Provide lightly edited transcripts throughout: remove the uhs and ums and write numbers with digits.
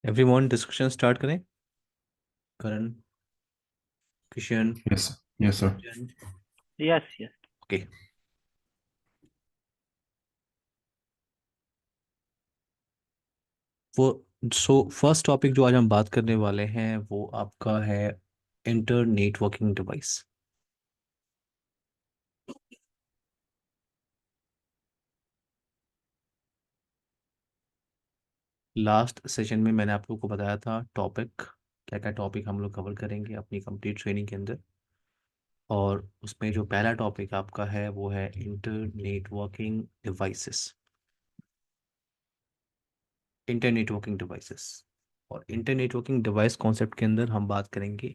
Everyone discussion start करें। करण, Kishan, Yes, yes, sir. जन। Yes, yes. Okay. वो फर्स्ट टॉपिक जो आज हम बात करने वाले हैं वो आपका है inter networking device. Last session में मैंने आप लोगों को बताया था टॉपिक क्या क्या टॉपिक हम लोग कवर करेंगे अपनी कंप्लीट ट्रेनिंग के अंदर। और उसमें जो पहला टॉपिक आपका है वो है inter networking devices. Inter networking devices और इंटर नेटवर्किंग डिवाइस कॉन्सेप्ट के अंदर हम बात करेंगे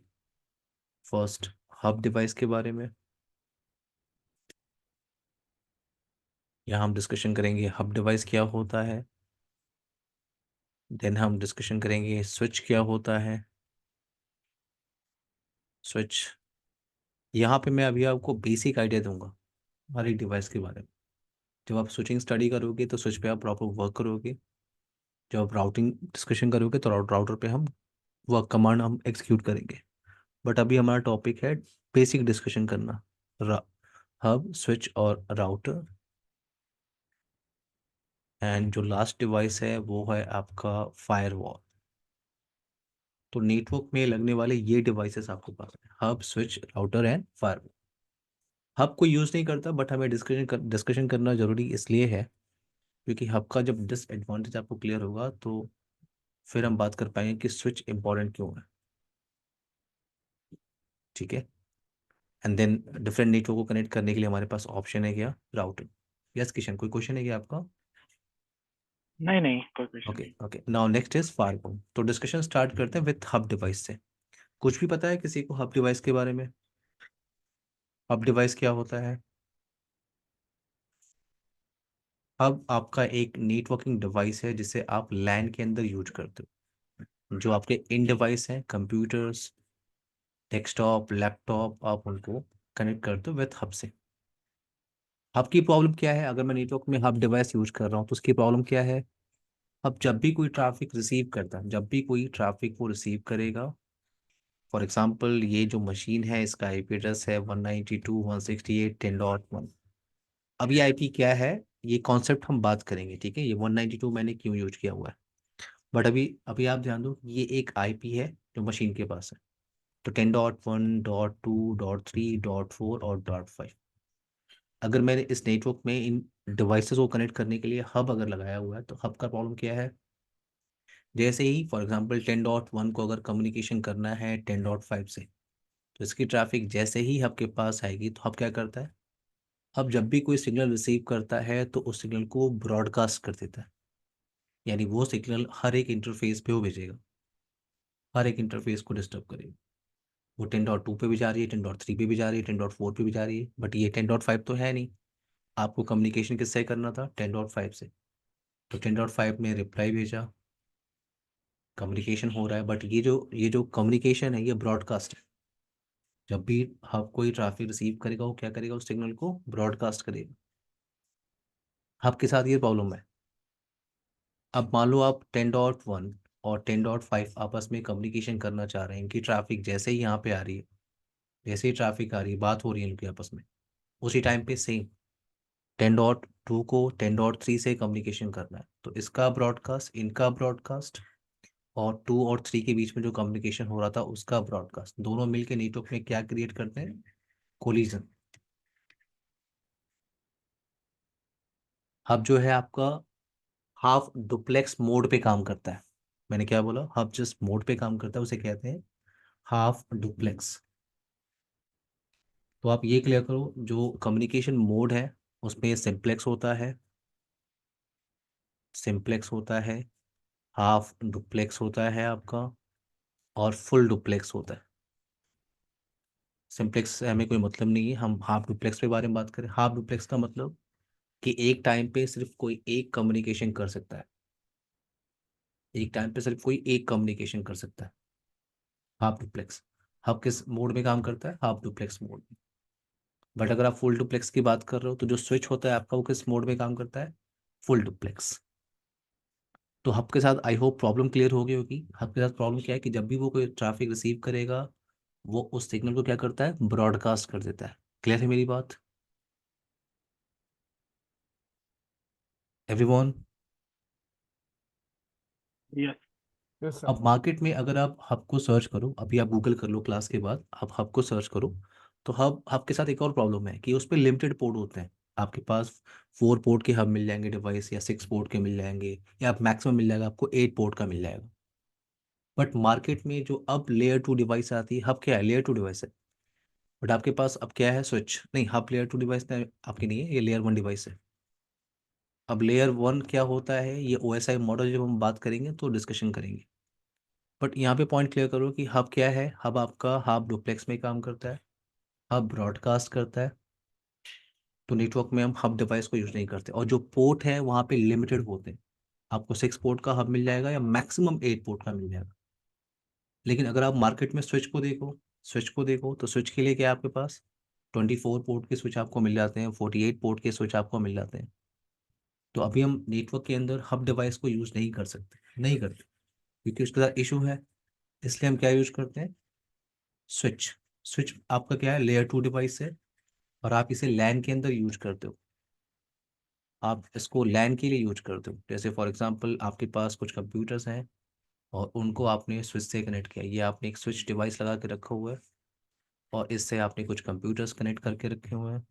फर्स्ट हब डिवाइस के बारे में। यहाँ हम डिस्कशन करेंगे हब डिवाइस क्या होता है। देन हम डिस्कशन करेंगे स्विच क्या होता है। स्विच, यहाँ पे मैं अभी आपको बेसिक आइडिया दूंगा हर एक डिवाइस के बारे में। जब आप स्विचिंग स्टडी करोगे तो स्विच पे आप प्रॉपर वर्क करोगे। जब आप राउटिंग डिस्कशन करोगे तो राउटर पे हम वर्क कमांड हम एग्जीक्यूट करेंगे। बट अभी हमारा टॉपिक है बेसिक डिस्कशन करना हब स्विच और राउटर। एंड जो लास्ट डिवाइस है वो है आपका फायरवॉल। तो नेटवर्क में लगने वाले ये डिवाइसेस आपके पास है, hub switch router and firewall. Hub को यूज़ नहीं करता बट हमें डिस्कशन करना ज़रूरी इसलिए है क्योंकि हब का जब डिसएडवांटेज आपको क्लियर होगा तो फिर हम बात कर पाएंगे कि स्विच इंपॉर्टेंट क्यों है। ठीक है। एंड देन डिफरेंट नेटवर्क को कनेक्ट करने के लिए हमारे पास ऑप्शन है क्या, राउटिंग। यस किशन, कोई क्वेश्चन है क्या आपका? नहीं नहीं, कोई क्वेश्चन ओके नहीं। Okay, now next is firewall. तो डिस्कशन स्टार्ट करते हैं विथ हब डिवाइस से। कुछ भी पता है किसी को हब डिवाइस के बारे में? हब डिवाइस क्या होता है? हब आपका एक नेटवर्किंग डिवाइस है जिसे आप लैन के अंदर यूज करते हो। जो आपके इन डिवाइस हैं, कंप्यूटर्स, डेस्कटॉप, लैपटॉप, आप उनको कनेक्ट करते हो विथ हब से। हब की प्रॉब्लम क्या है? अगर मैं नेटवर्क में हब डिवाइस यूज कर रहा हूँ तो उसकी प्रॉब्लम क्या है? अब जब भी कोई ट्रैफिक रिसीव करता है, जब भी कोई ट्रैफिक वो रिसीव करेगा, फॉर एग्जांपल ये जो मशीन है इसका आईपी एड्रेस है 192.168.10.1। अब ये आईपी क्या है, ये कॉन्सेप्ट हम बात करेंगे। ठीक है, ये 192 मैंने क्यों यूज किया हुआ है, बट अभी अभी आप ध्यान दो ये एक आईपी है जो मशीन के पास है। तो 10.1.2.3.4 और .5, अगर मैंने इस नेटवर्क में इन डिवाइसेस को कनेक्ट करने के लिए हब अगर लगाया हुआ है तो हब का प्रॉब्लम क्या है? जैसे ही फॉर एग्जांपल 10.1 को अगर कम्युनिकेशन करना है 10.5 से, तो इसकी ट्रैफिक जैसे ही हब के पास आएगी तो हब क्या करता है? हब जब भी कोई सिग्नल रिसीव करता है तो उस सिग्नल को ब्रॉडकास्ट कर देता है। यानी वो सिग्नल हर एक इंटरफेस पे वो भेजेगा, हर एक इंटरफेस को डिस्टर्ब करेगा। वो 10.2 पे भी जा रही है, 10.3 पे भी जा रही है, 10.4 पे भी जा रही है, बट ये 10.5 तो है नहीं। आपको कम्युनिकेशन किससे करना था? 10.5 से। तो 10.5 में रिप्लाई भेजा, कम्युनिकेशन हो रहा है, बट ये जो कम्युनिकेशन है ये ब्रॉडकास्ट है। जब भी हब कोई ट्रैफिक रिसीव करेगा वो क्या करेगा, उस सिग्नल को ब्रॉडकास्ट करेगा। हब के साथ ये प्रॉब्लम है। अब मान लो आप 10.1 और 10.5 आपस में कम्युनिकेशन करना चाह रहे हैं, इनकी ट्रैफिक जैसे ही यहाँ पे आ रही है, जैसे ही ट्रैफिक आ रही है, बात हो रही है इनकी आपस में, उसी टाइम पे सेम 10.2 को 10.3 से कम्युनिकेशन करना है, तो इसका ब्रॉडकास्ट, इनका ब्रॉडकास्ट, और 2 और 3 के बीच में जो कम्युनिकेशन हो रहा था उसका ब्रॉडकास्ट, दोनों मिलकर नेटवर्क में क्या क्रिएट करते हैं? कोलिजन। हब जो है आपका हाफ डुप्लेक्स मोड पे काम करता है। मैंने क्या बोला? हब जिस मोड पे काम करता है उसे कहते हैं हाफ डुप्लेक्स। तो आप ये क्लियर करो, जो कम्युनिकेशन मोड है उसमें सिंप्लेक्स होता है, सिंप्लेक्स होता है, हाफ डुप्लेक्स होता है आपका, और फुल डुप्लेक्स होता है। सिंप्लेक्स से हमें कोई मतलब नहीं है, हम हाफ डुप्लेक्स के बारे में बात करें। हाफ डुप्लेक्स का मतलब कि एक टाइम पे सिर्फ कोई एक कम्युनिकेशन कर सकता है, एक टाइम पे सिर्फ कोई एक कम्युनिकेशन कर सकता है। Half duplex. हब किस मोड में काम करता है? हाफ डुप्लेक्स मोड में। बट अगर आप फुल डुप्लेक्स की बात कर रहे हो तो जो स्विच होता है आपका वो किस मोड में काम करता है? Full duplex. तो हब के साथ आई होप प्रॉब्लम क्लियर हो गई होगी। हब के साथ प्रॉब्लम क्या है कि जब भी वो कोई ट्रैफिक रिसीव करेगा, वो उस सिग्नल को क्या करता है, ब्रॉडकास्ट कर देता है। क्लियर है मेरी बात एवरीवन? यस। Yes sir. अब मार्केट में अगर आप हब को सर्च करो, अभी आप गूगल कर लो क्लास के बाद, आप हब को सर्च करो, तो हब हब के साथ एक और प्रॉब्लम है कि उस पर लिमिटेड पोर्ट होते हैं। आपके पास 4 पोर्ट के हब मिल जाएंगे डिवाइस, या 6 पोर्ट के मिल जाएंगे, या आप मैक्सिमम मिल जाएगा आपको 8 पोर्ट का मिल जाएगा। बट मार्केट में जो अब लेयर 2 डिवाइस आती है, हब क्या है, लेयर 2 डिवाइस है। बट आपके पास अब क्या है, स्विच नहीं, हब लेयर 2 डिवाइस आपकी नहीं है, ये लेयर 1 डिवाइस है। अब लेयर 1 क्या होता है, ये OSI मॉडल जब हम बात करेंगे तो डिस्कशन करेंगे। बट यहाँ पे पॉइंट क्लियर करो कि हब क्या है। हब आपका हब डुप्लेक्स में काम करता है, हब ब्रॉडकास्ट करता है। तो नेटवर्क में हम हब डिवाइस को यूज नहीं करते, और जो पोर्ट है वहाँ पे लिमिटेड होते हैं। आपको 6 पोर्ट का हब मिल जाएगा, या मैक्सिमम 8 पोर्ट का मिल जाएगा। लेकिन अगर आप मार्केट में स्विच को देखो तो स्विच के लिए क्या है आपके पास, 24 पोर्ट के स्विच आपको मिल जाते हैं, 48 पोर्ट के स्विच आपको मिल जाते हैं। तो अभी हम नेटवर्क के अंदर हब डिवाइस को यूज नहीं कर सकते, नहीं करते, क्योंकि उसके साथ इशू है। इसलिए हम क्या यूज करते हैं, स्विच। स्विच आपका क्या है, लेयर 2 डिवाइस है, और आप इसे लैन के अंदर यूज करते हो। आप इसको लैन के लिए यूज करते हो। जैसे फॉर एग्जांपल आपके पास कुछ कंप्यूटर्स हैं, और उनको आपने स्विच से कनेक्ट किया, ये आपने एक स्विच डिवाइस लगा के रखा हुआ है, और इससे आपने कुछ कंप्यूटर्स कनेक्ट करके रखे हुए हैं।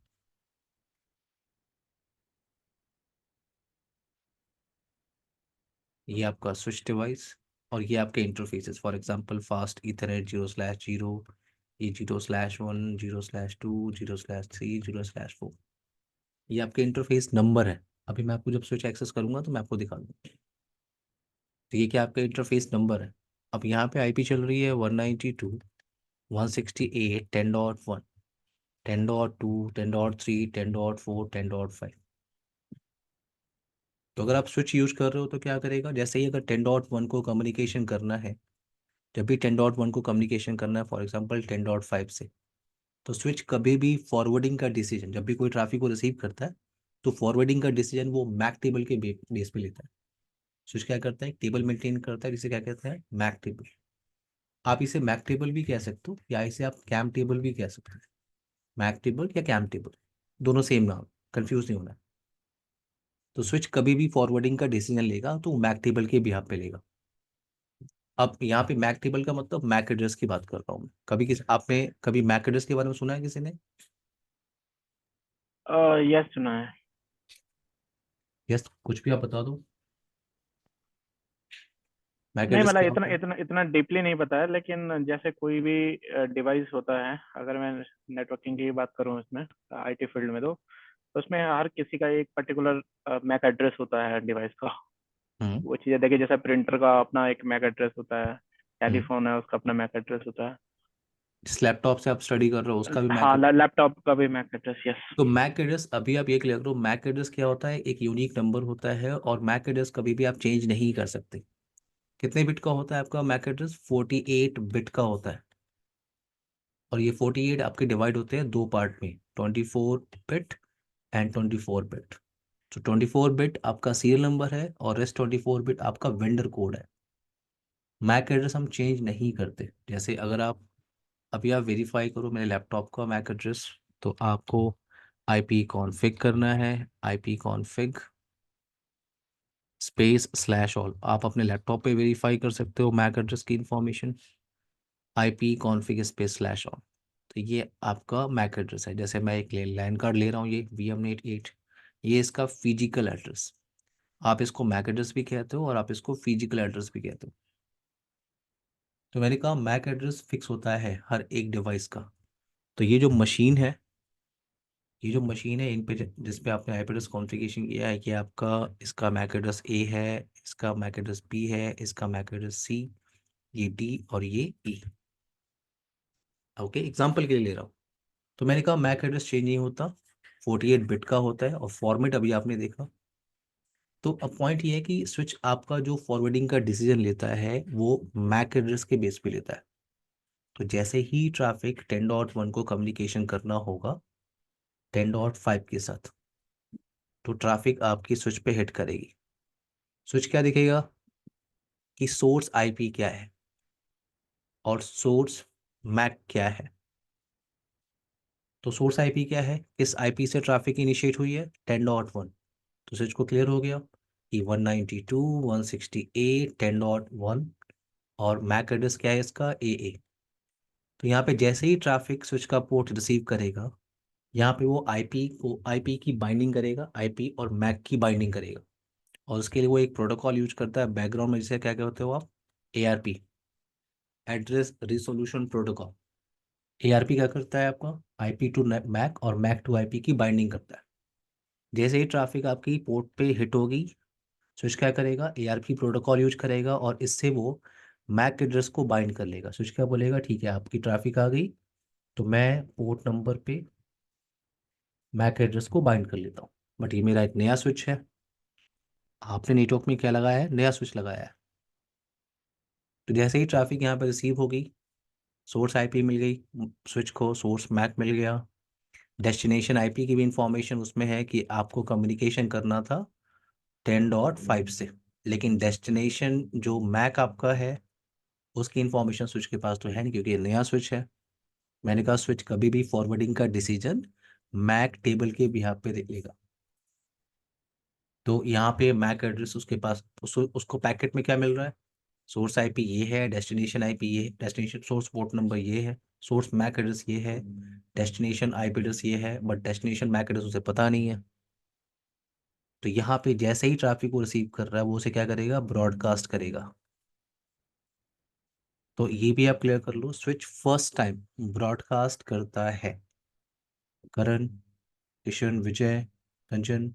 ये आपका स्विच डिवाइस, और ये आपके interfaces, for example fast Ethernet 0/0, ये 0/1, 0/2, 0/3, 0/4। ये आपके इंटरफेस नंबर है। अभी मैं आपको जब स्विच एक्सेस करूंगा तो मैं आपको दिखा दूंगा। तो ये क्या आपका इंटरफेस नंबर है। अब यहाँ पे आईपी चल रही है 192.168, 10.1, 10.2, 10.3, 10.4, 10.5। तो अगर आप स्विच यूज कर रहे हो तो क्या करेगा, जैसे ही अगर 10.1 को कम्युनिकेशन करना है, जब भी 10.1 को कम्युनिकेशन करना है फॉर एग्जांपल 10.5 से, तो स्विच कभी भी फॉरवर्डिंग का डिसीजन, जब भी कोई ट्रैफिक को रिसीव करता है, तो फॉरवर्डिंग का डिसीजन वो मैक टेबल के बेस पे लेता है। स्विच क्या करता है, एक टेबल मेंटेन करता है, जिसे क्या कहते हैं, मैक टेबल। आप इसे मैक टेबल भी कह सकते हो, या इसे आप कैम टेबल भी कह सकते हो। मैक टेबल या कैम टेबल, दोनों सेम नाम, कंफ्यूज नहीं होना। तो स्विच कभी भी फॉरवर्डिंग का डिसीजन लेगा तो मैक टेबल के बिहाफ पे लेगा। अब यहाँ पे मैक टेबल का मतलब मैक एड्रेस की बात कर रहा हूँ मैं। कभी किसी आपने कभी मैक एड्रेस के बारे में सुना है किसी ने? यस, सुना है। यस, कुछ भी आप बता दो, मैक नहीं, एड्रेस मतलब क्या इतना होता है? इतना इतना डीपली नहीं पता है, लेकिन जैसे कोई भी डिवाइस होता है, अगर मैं नेटवर्किंग की बात करूँ इसमें, आईटी फील्ड में, तो उसमें हर किसी का एक पर्टिकुलर मैक एड्रेस होता है डिवाइस का। हम्म। वो चीज़ें देखिए, जैसे प्रिंटर का अपना एक मैक एड्रेस होता है, हम्म। टेलीफोन है उसका अपना मैक एड्रेस होता है। जिस लैपटॉप से आप स्टडी कर रहे हो उसका भी मैक हाँ, एड्रेस। लैपटॉप का भी मैक एड्रेस, यस। तो मैक एड्रेस, अभी आप ये क्लियर करो, मैक एड्रेस क्या होता है, एक यूनिक नंबर होता है, और मैक एड्रेस कभी भी आप चेंज नहीं कर सकते। कितने बिट का होता है आपका मैक एड्रेस, 48 बिट का होता है। और ये 48 आपके डिवाइड होते हैं दो पार्ट में, 24 बिट एंड 24 बिट। तो 24 बिट आपका सीरियल नंबर है, और रेस्ट 24 बिट आपका वेंडर कोड है। मैक एड्रेस हम चेंज नहीं करते। जैसे अगर आप अभी आप वेरीफाई करो मेरे लैपटॉप का मैक एड्रेस, तो आपको IP कॉन्फ़िग करना है, IP कॉन्फ़िग /all। आप अपने लैपटॉप पे वेरीफाई कर सकते हो मैक एड्रेस की इंफॉर्मेशन, IP कॉन्फ़िग /all। तो ये आपका मैक एड्रेस है। जैसे मैं एक लैन कार्ड ले रहा हूँ, ये VM8, ये इसका फिजिकल एड्रेस। आप इसको मैक एड्रेस भी कहते हो, और आप इसको फिजिकल एड्रेस भी कहते हो। तो मैंने कहा मैक एड्रेस फिक्स होता है हर एक डिवाइस का। तो ये जो मशीन है इन पे जिस पे आपने आईपी एड्रेस कॉन्फ़िगरेशन किया है, कि आपका इसका मैक एड्रेस A है, इसका मैक एड्रेस B है, इसका मैक एड्रेस C, ये D, और ये E। ओके, एग्जाम्पल के लिए ले रहा हूँ। तो मैंने कहा मैक एड्रेस चेंज नहीं होता, 48 बिट का होता है, और फॉर्मेट अभी आपने देखा। तो अब पॉइंट ये है कि स्विच आपका जो फॉरवर्डिंग का डिसीजन लेता है वो मैक एड्रेस के बेस पे लेता है। तो जैसे ही ट्रैफिक 10.1 को कम्युनिकेशन करना होगा 10.5 के साथ, तो ट्रैफिक आपकी स्विच पे हिट करेगी। स्विच क्या दिखेगा, कि सोर्स आईपी क्या है और सोर्स मैक क्या है। तो सोर्स आईपी क्या है, किस आईपी से ट्रैफिक इनिशिएट हुई है, 10.1। तो स्विच को क्लियर हो गया कि 192.168.10.1 और मैक एड्रेस क्या है इसका, ए। तो यहाँ पे जैसे ही ट्रैफिक स्विच का पोर्ट रिसीव करेगा, यहाँ पे वो आईपी की बाइंडिंग करेगा, आईपी और मैक की बाइंडिंग करेगा। और उसके लिए वो एक प्रोटोकॉल यूज करता है बैकग्राउंड में, जिसे क्या कहते हो आप, ARP, address resolution protocol. ARP क्या करता है आपका, आईपी टू मैक और मैक टू आईपी की बाइंडिंग करता है। जैसे ही ट्रैफिक आपकी पोर्ट पे हिट होगी, स्विच क्या करेगा, एआरपी प्रोटोकॉल यूज करेगा और इससे वो मैक एड्रेस को बाइंड कर लेगा। स्विच क्या बोलेगा, ठीक है आपकी ट्रैफिक आ गई, तो मैं पोर्ट नंबर पे मैक एड्रेस को बाइंड कर लेता हूँ। बट ये मेरा एक नया स्विच है, आपने नेटवर्क में क्या लगाया है, नया स्विच लगाया है। तो जैसे ही ट्रैफिक यहाँ पे रिसीव होगी, सोर्स आईपी मिल गई स्विच को, सोर्स मैक मिल गया, डेस्टिनेशन आईपी की भी इंफॉर्मेशन उसमें है कि आपको कम्युनिकेशन करना था 10.5 से, लेकिन डेस्टिनेशन जो मैक आपका है उसकी इंफॉर्मेशन स्विच के पास तो है नहीं, क्योंकि ये नया स्विच है। मैंने कहा स्विच कभी भी फॉरवर्डिंग का डिसीजन मैक टेबल के बिहाफ पे देख लेगा। तो यहाँ पे मैक एड्रेस उसके पास, उसको पैकेट में क्या मिल रहा है, सोर्स आईपी ये है, डेस्टिनेशन आईपी ये है, डेस्टिनेशन सोर्स पोर्ट नंबर ये है, सोर्स मैक एड्रेस ये है, डेस्टिनेशन आईपी एड्रेस ये है, बट डेस्टिनेशन मैक एड्रेस उसे पता नहीं है। तो यहाँ पे जैसे ही ट्रैफिक को रिसीव कर रहा है, वो उसे क्या करेगा, ब्रॉडकास्ट करेगा। तो ये भी आप क्लियर कर लो, स्विच फर्स्ट टाइम ब्रॉडकास्ट करता है। करण, किशन, विजय, कंचन,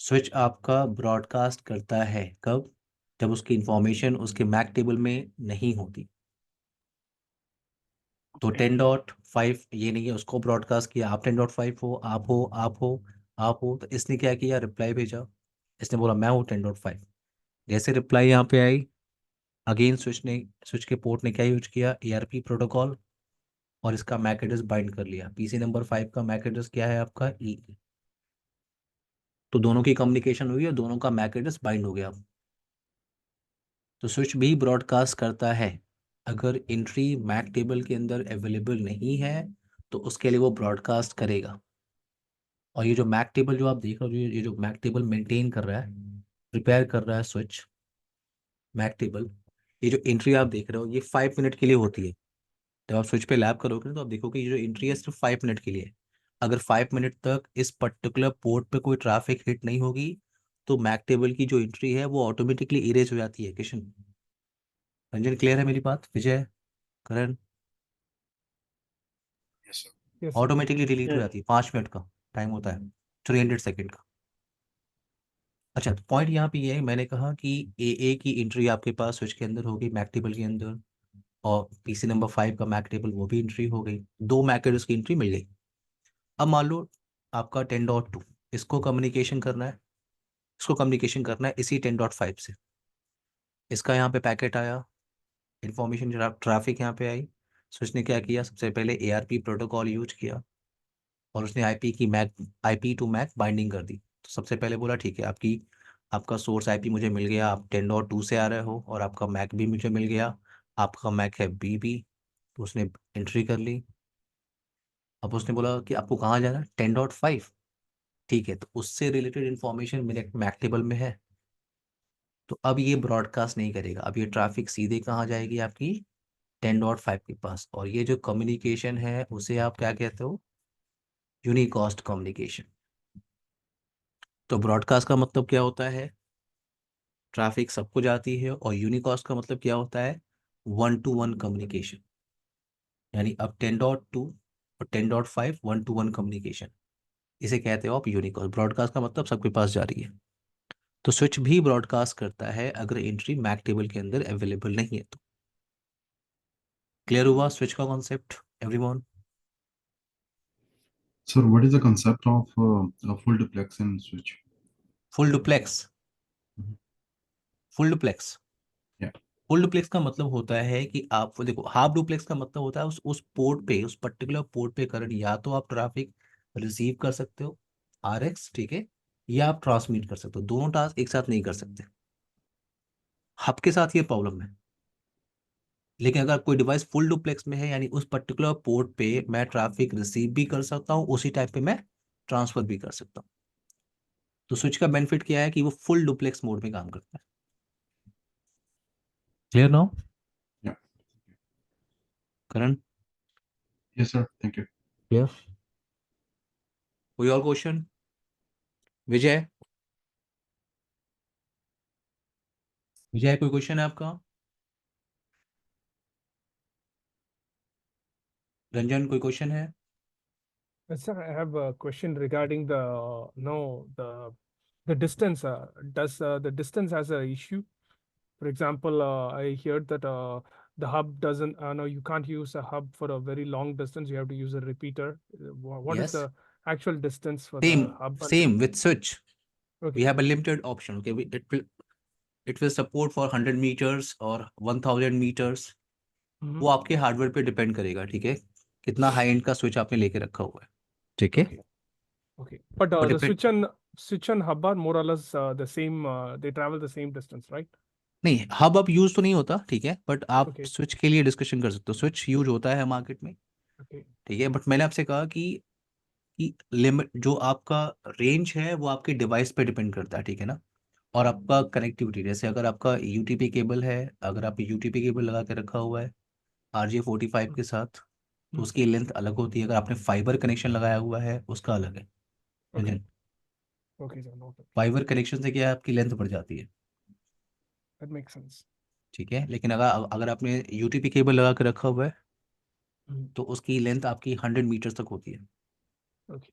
स्विच आपका ब्रॉडकास्ट करता है कब, जब उसकी इंफॉर्मेशन उसके मैक टेबल में नहीं होती। तो ओके। 10.5 ये नहीं है उसको ब्रॉडकास्ट किया, आप 10.5 हो, आप हो, आप हो, आप हो, तो इसने क्या किया, रिप्लाई भेजा। इसने बोला मैं हूँ 10.5। जैसे रिप्लाई यहाँ पे आई, अगेन स्विच के पोर्ट ने क्या यूज किया, एआरपी प्रोटोकॉल, और इसका मैक एड्रेस बाइंड कर लिया। पीसी नंबर 5 का मैक एड्रेस क्या है आपका, ई। तो दोनों की कम्युनिकेशन हुई और दोनों का मैक एड्रेस बाइंड हो गया। तो स्विच भी ब्रॉडकास्ट करता है, अगर एंट्री मैक टेबल के अंदर अवेलेबल नहीं है तो उसके लिए वो ब्रॉडकास्ट करेगा। और ये जो मैक टेबल जो आप देख रहे हो, ये जो मैक टेबल मेंटेन कर रहा है, प्रिपेयर कर रहा है स्विच, मैक टेबल, ये जो एंट्री आप देख रहे हो ये 5 मिनट के लिए होती है। जब आप स्विच पे लैब करोगे ना, तो आप देखोगे ये जो एंट्री है सिर्फ 5 मिनट के लिए है। अगर 5 मिनट तक इस पर्टिकुलर पोर्ट पे कोई ट्रैफिक हिट नहीं होगी, तो मैक टेबल की जो एंट्री है वो ऑटोमेटिकली इरेज हो जाती है। किशन, रंजन, क्लियर है मेरी बात, Vijay, Karan, yes sir. Yes sir. Automatically delete हो यस। जाती है, 5 मिनट का टाइम होता है, 300 सेकेंड का। अच्छा, तो पॉइंट यहाँ पे ये है, मैंने कहा कि ए की एंट्री आपके पास स्विच के अंदर होगी, मैक टेबल के अंदर, और पीसी नंबर 5 का मैक टेबल वो भी एंट्री हो गई, दो मैक एड्रेस की एंट्री मिल गई। अब मान लो आपका 10.2 इसको कम्युनिकेशन करना है, इसको कम्युनिकेशन करना है इसी 10.5 से। इसका यहाँ पे पैकेट आया, इंफॉर्मेशन ट्रैफिक यहाँ पे आई, सो इसने क्या किया, सबसे पहले एआरपी प्रोटोकॉल यूज किया और उसने आईपी टू मैक बाइंडिंग कर दी। तो सबसे पहले बोला ठीक है, आपका सोर्स आईपी मुझे मिल गया, आप 10.2 से आ रहे हो, और आपका मैक भी मुझे मिल गया, आपका मैक है बीबी। तो उसने एंट्री कर ली। अब उसने बोला कि आपको कहाँ जाना है, 10.5। ठीक है, तो उससे रिलेटेड इन्फॉर्मेशन मेरे मैक टेबल में है। तो अब ये ब्रॉडकास्ट नहीं करेगा, अब ये ट्रैफिक सीधे कहाँ जाएगी, आपकी 10.5 के पास। और ये जो कम्युनिकेशन है उसे आप क्या कहते हो, यूनिकॉस्ट कम्युनिकेशन। तो ब्रॉडकास्ट का मतलब क्या होता है, ट्रैफिक सबको जाती है, और यूनिकॉस्ट का मतलब क्या होता है, 1-to-1 कम्युनिकेशन। यानी अब 10.2 और 10.5 1-to-1 कम्युनिकेशन, इसे कहते हो आप यूनिकॉस्ट। ब्रॉडकास्ट का मतलब सबके पास जा रही है। तो स्विच भी ब्रॉडकास्ट करता है अगर एंट्री मैक टेबल के अंदर अवेलेबल नहीं है तो। क्लियर हुआ स्विच का concept everyone? Sir, what is the concept of a full duplex in switch? Full duplex, Mhm. Full duplex, Yeah. Full duplex का मतलब होता है कि आप वो देखो, हाफ डुप्लेक्स का मतलब होता है उस पोर्ट पे, उस पर्टिकुलर पोर्ट पे करंट या तो आप ट्रैफिक रिसीव कर सकते हो, आरएक्स, ठीक है, या आप ट्रांसमिट कर सकते हो, दोनों टास्क एक साथ नहीं कर सकते। हब के साथ ये प्रॉब्लम है। लेकिन अगर कोई डिवाइस फुल डुप्लेक्स में है, यानी उस पर्टिकुलर पोर्ट पे मैं ट्रैफिक रिसीव भी कर सकता हूँ, उसी टाइप पे मैं ट्रांसफर भी कर सकता हूँ। तो स्विच का बेनिफिट क्या है कि वो फुल डुप्लेक्स मोड में काम करता है। Clear now Yeah. Karan? Yes, sir. Thank you. Clear? कोई और क्वेश्चन? विजय, विजय कोई क्वेश्चन है आपका? रंजन कोई क्वेश्चन है? Sir, I have a question regarding the no the distance. Does the distance has a issue? For example, I heard that the hub doesn't. No, you can't use a hub for a very long distance. You have to use a repeater. What is Yes. the actual distance for Same, the hub? same with switch. We Okay. have a limited option. Okay, it will support for 100 meters or 1000 meters. Mhm. वो आपके hardware पे depend करेगा, ठीक है, कितना high and का switch आपने लेके रखा हुआ है, ठीक है। Okay. Okay. But But the if it, switch and hub are more or less the same. They travel the same distance, right? नहीं, हब अब यूज तो नहीं होता, ठीक है, बट आप Okay. स्विच के लिए डिस्कशन कर सकते हो। स्विच यूज होता है मार्केट में, Okay. ठीक है, बट मैंने आपसे कहा कि लिमिट जो आपका रेंज है वो आपके डिवाइस पे डिपेंड करता है, ठीक है ना। और आपका कनेक्टिविटी, जैसे अगर आपका यूटीपी केबल है, अगर आपने यूटीपी केबल लगा के रखा हुआ है RJ45 के साथ, तो उसकी लेंथ अलग होती है। अगर आपने फाइबर कनेक्शन लगाया हुआ है उसका अलग है। Okay. Okay, sir. Noted. Fibre connection से क्या है, आपकी लेंथ बढ़ जाती है, That makes sense. ठीक है। लेकिन अगर अगर आपने यूटीपी केबल लगा के रखा हुआ है Mhm. तो उसकी लेंथ आपकी 100 मीटर तक होती है। Okay.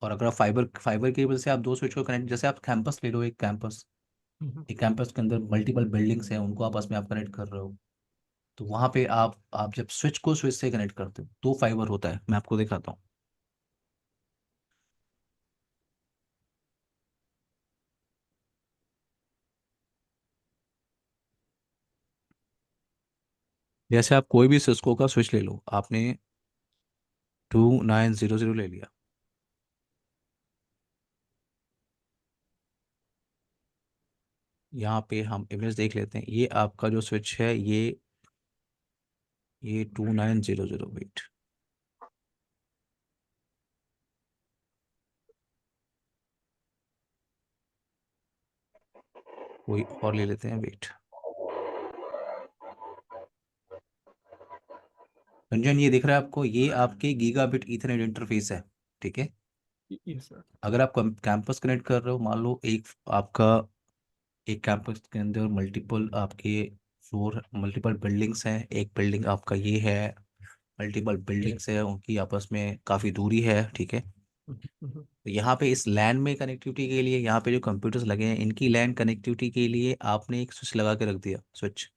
और अगर आप फाइबर केबल से आप दो स्विच को कनेक्ट, जैसे आप कैंपस ले लो, एक कैंपस, Mhm. एक कैंपस के अंदर मल्टीपल बिल्डिंग्स हैं, उनको आपस में आप कनेक्ट कर रहे हो, तो वहाँ पे आप जब स्विच को स्विच से कनेक्ट करते हो तो फाइबर होता है। मैं आपको दिखाता हूँ। जैसे आप कोई भी सिस्को का स्विच ले लो, आपने 2900 ले लिया, यहाँ पे हम इमेज देख लेते हैं। ये आपका जो स्विच है, ये 2900, वेट, कोई और ले लेते हैं, वेट। रंजन, ये दिख रहा है आपको, ये आपके गीगाबिट ईथरनेट इंटरफेस है, ठीक है। Yes, sir. अगर आप कैंपस कनेक्ट कर रहे हो, मान लो आपका एक कैंपस के अंदर मल्टीपल आपके फ्लोर, मल्टीपल बिल्डिंग्स हैं, एक बिल्डिंग आपका ये है, मल्टीपल बिल्डिंग्स है, उनकी आपस में काफ़ी दूरी है, ठीक है। Mhm. तो यहाँ पे इस लैन में कनेक्टिविटी के लिए, यहाँ पे जो कंप्यूटर्स लगे हैं, इनकी लैन कनेक्टिविटी के लिए आपने एक स्विच लगा के रख दिया, स्विच,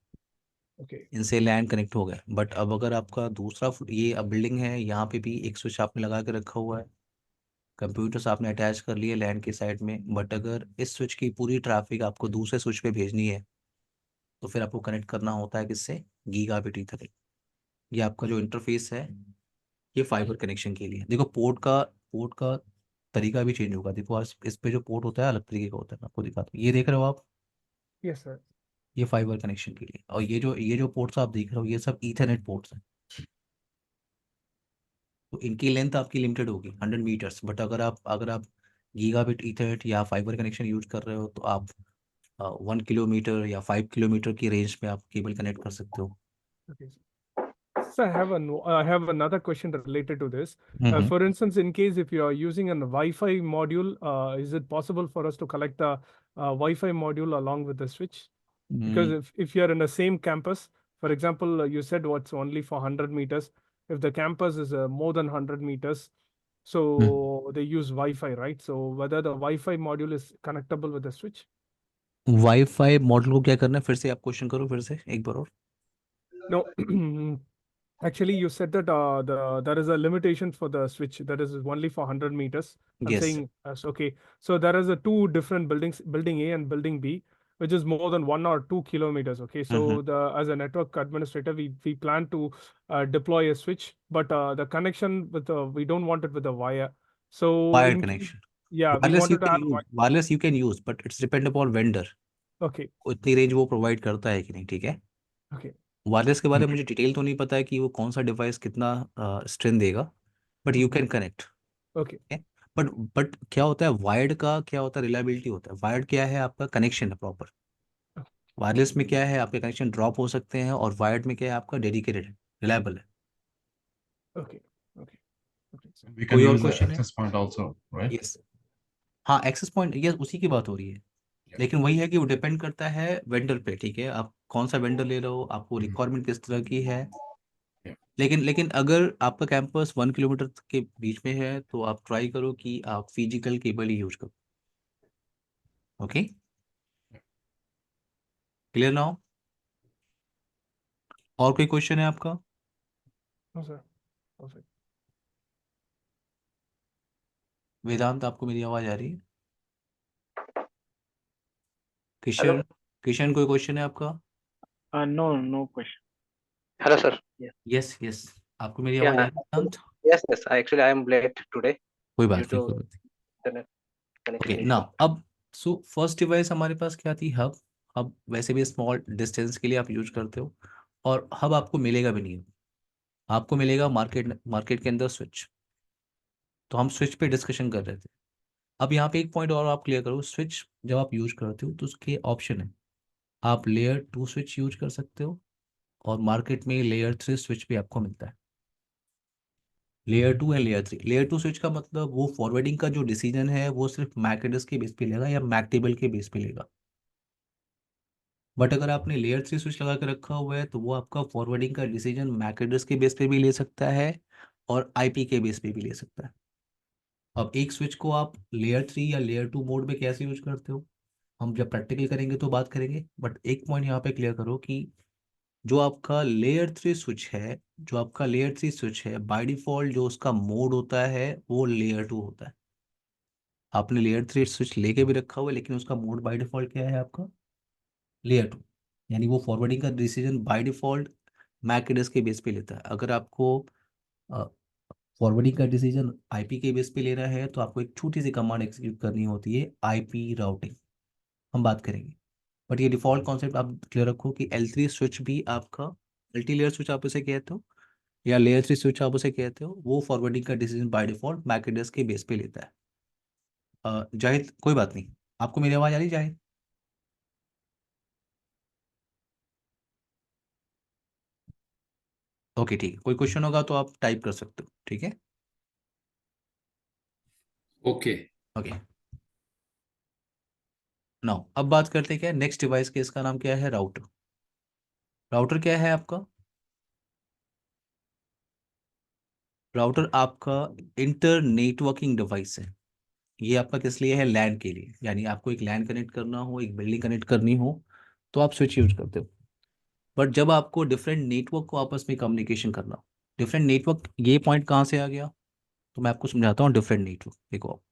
Okay. इनसे लैन कनेक्ट हो गए। बट अब अगर आपका दूसरा ये अब बिल्डिंग है, यहाँ पे भी एक स्विच आपने लगा के रखा हुआ है, कंप्यूटर्स आपने अटैच कर लिए लैन की साइड में, बट अगर इस स्विच की पूरी ट्रैफिक आपको दूसरे स्विच पे भेजनी है तो फिर आपको कनेक्ट करना होता है किससे, गीगाबिट ईथरनेट। ये आपका जो इंटरफेस है, ये फाइबर कनेक्शन के लिए। देखो पोर्ट का तरीका भी चेंज होगा। देखो आज इस पे जो पोर्ट होता है अलग तरीके का होता है, मैं आपको दिखाता हूँ। ये देख रहे हो आप, Yes, sir. ये फाइबर कनेक्शन के लिए। और ये जो पोर्ट्स आप देख रहे हो, ये सब ईथरनेट पोर्ट्स हैं। तो इनकी लेंथ आपकी लिमिटेड होगी 100 मीटर्स, बट अगर आप गीगाबिट ईथरनेट या फाइबर कनेक्शन यूज कर रहे हो तो आप 1 किलोमीटर या 5 किलोमीटर की रेंज में आप केबल कनेक्ट कर सकते हो। Okay. So I have another question related to this. Hmm For instance, in case if you are using a Wi-Fi module, is it possible for us to collect the Wi-Fi module along with the switch? Because hmm, if you are in the same campus, for example, you said what's only for 100 meters. If the campus is more than 100 meters, so they use Wi-Fi, right? So whether the Wi-Fi module is connectable with the switch? Wifi model को क्या करना है, फिर से आप question करो, फिर से एक बार और। No, actually, you said that there is a limitation for the switch that is only for 100 meters. I'm yes, saying okay. So there is a two different buildings, building A and building B, which is more than 1 or 2 kilometers. Okay, so the as a network administrator, we plan to deploy a switch, but the connection with the we don't want it with the wire. So wired in case, connection. yeah, we wireless you wanted to can add use, wireless you can use, but it's depend upon vendor. Okay. उतनी range वो provide करता है कि नहीं, ठीक है। Okay. Wireless के बारे में मुझे डिटेल तो नहीं पता है कि वो कौन सा डिवाइस कितना स्ट्रेंथ देगा, but you can connect. Okay. But but क्या होता है वायर्ड का, क्या होता है रिलायबिलिटी होता है। वायर्ड क्या है, आपका कनेक्शन है प्रॉपर। वायरलेस में क्या है, आपके कनेक्शन ड्रॉप हो सकते हैं, और वायर्ड में क्या है, आपका डेडिकेटेड है, रिलायबल है। Okay. Okay. Okay. We can कोई और use the क्वेश्चन है? access point also, right? Yes, हाँ एक्सेस पॉइंट, यस उसी की बात हो रही है। Yeah. लेकिन वही है कि वो डिपेंड करता है वेंडर पे, ठीक है, आप कौन सा वेंडर ले रहे हो, आपको Mhm. रिक्वायरमेंट किस तरह की है। Yeah. लेकिन अगर आपका कैंपस 1 किलोमीटर के बीच में है तो आप ट्राई करो कि आप फिजिकल केबल ही यूज करो। Okay, clear now? और कोई क्वेश्चन है आपका? No, sir. Perfect. वेदांत, आपको मेरी आवाज आ रही है? हेलो। किशन, किशन कोई क्वेश्चन है आपका? No no question. Hello sir. Yes yes, आपको मेरी Yeah, आवाज आ रही है वेदांत? yes, yes. Actually, I am late today कोई due बात नहीं, to कोई बात नहीं। internet ओके connection ना, issue. अब सो फर्स्ट डिवाइस हमारे पास क्या थी, हब। हब वैसे भी स्मॉल डिस्टेंस के लिए आप यूज करते हो, और हब आपको मिलेगा भी नहीं, आपको मिलेगा मार्केट, मार्केट के अंदर स्विच। तो हम स्विच पे डिस्कशन कर रहे थे। अब यहाँ पे एक पॉइंट और आप क्लियर करो, स्विच जब आप यूज करते हो तो उसके ऑप्शन है, आप लेयर 2 स्विच यूज कर सकते हो, और मार्केट में लेयर 3 स्विच भी आपको मिलता है। Layer 2 and layer 3, layer 2 switch का मतलब वो फॉरवर्डिंग का जो डिसीजन है वो सिर्फ मैक एड्रेस के बेस पे लेगा या मैक टेबल के बेस पे लेगा। बट अगर आपने लेयर 3 स्विच लगा के रखा हुआ है तो वो आपका फॉरवर्डिंग का डिसीजन मैक एड्रेस के बेस पे भी ले सकता है, और आईपी के बेस पे भी ले सकता है। अब एक स्विच को आप लेयर 3 या लेयर 2 मोड में कैसे यूज करते हो, हम जब प्रैक्टिकल करेंगे तो बात करेंगे। बट एक पॉइंट यहाँ पे क्लियर करो कि जो आपका लेयर 3 स्विच है बाय डिफॉल्ट जो उसका मोड होता है वो लेयर 2 होता है। आपने लेयर 3 स्विच लेके भी रखा हुआ है, लेकिन उसका मोड बाय डिफॉल्ट क्या है आपका, लेयर 2। यानी वो फॉरवर्डिंग का decision by default MAC address के बेस पे लेता है। अगर आपको फॉरवर्डिंग का डिसीजन आईपी के बेस पे लेना है तो आपको एक छोटी सी कमांड एग्जीक्यूट करनी होती है, आईपी राउटिंग। हम बात करेंगे, बट ये डिफॉल्ट कॉन्सेप्ट आप क्लियर रखो कि L3 स्विच भी आपका, मल्टी लेयर स्विच आप उसे कहते हो या लेयर 3 स्विच आप उसे कहते हो, वो फॉरवर्डिंग का decision by default MAC address के बेस पे लेता है। जाहिद कोई बात नहीं, आपको मेरी आवाज़ आ रही है जाहिद? ओके ठीक है, कोई क्वेश्चन होगा तो आप टाइप कर सकते हो, ठीक है। ओके। ओके नाउ अब बात करते हैं क्या नेक्स्ट डिवाइस के, इसका नाम क्या है, राउटर। राउटर क्या है आपका, राउटर आपका इंटर नेटवर्किंग डिवाइस है। ये आपका किस लिए है, लैन के लिए। यानी आपको एक लैन कनेक्ट करना हो, एक बिल्डिंग कनेक्ट करनी हो तो आप स्विच यूज करते हो। बट जब आपको डिफरेंट नेटवर्क को आपस में कम्युनिकेशन करना हो, डिफरेंट नेटवर्क, ये पॉइंट कहाँ से आ गया, तो मैं आपको समझाता हूँ। डिफरेंट नेटवर्क देखो,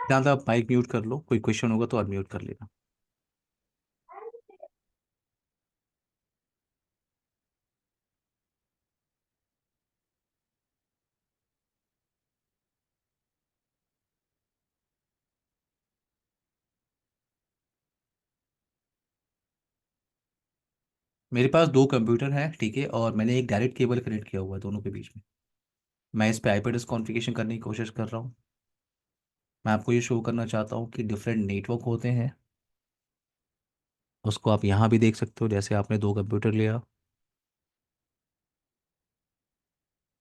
ध्यान से आप माइक म्यूट कर लो, कोई क्वेश्चन होगा तो अनम्यूट कर लेना। मेरे पास 2 कंप्यूटर हैं, ठीक है, और मैंने एक डायरेक्ट केबल कनेक्ट किया हुआ है दोनों के बीच में। मैं इस पे आईपी एड्रेस कॉन्फ़िगरेशन करने की कोशिश कर रहा हूँ। मैं आपको ये शो करना चाहता हूँ कि डिफरेंट नेटवर्क होते हैं, उसको आप यहाँ भी देख सकते हो। जैसे आपने 2 कंप्यूटर लिया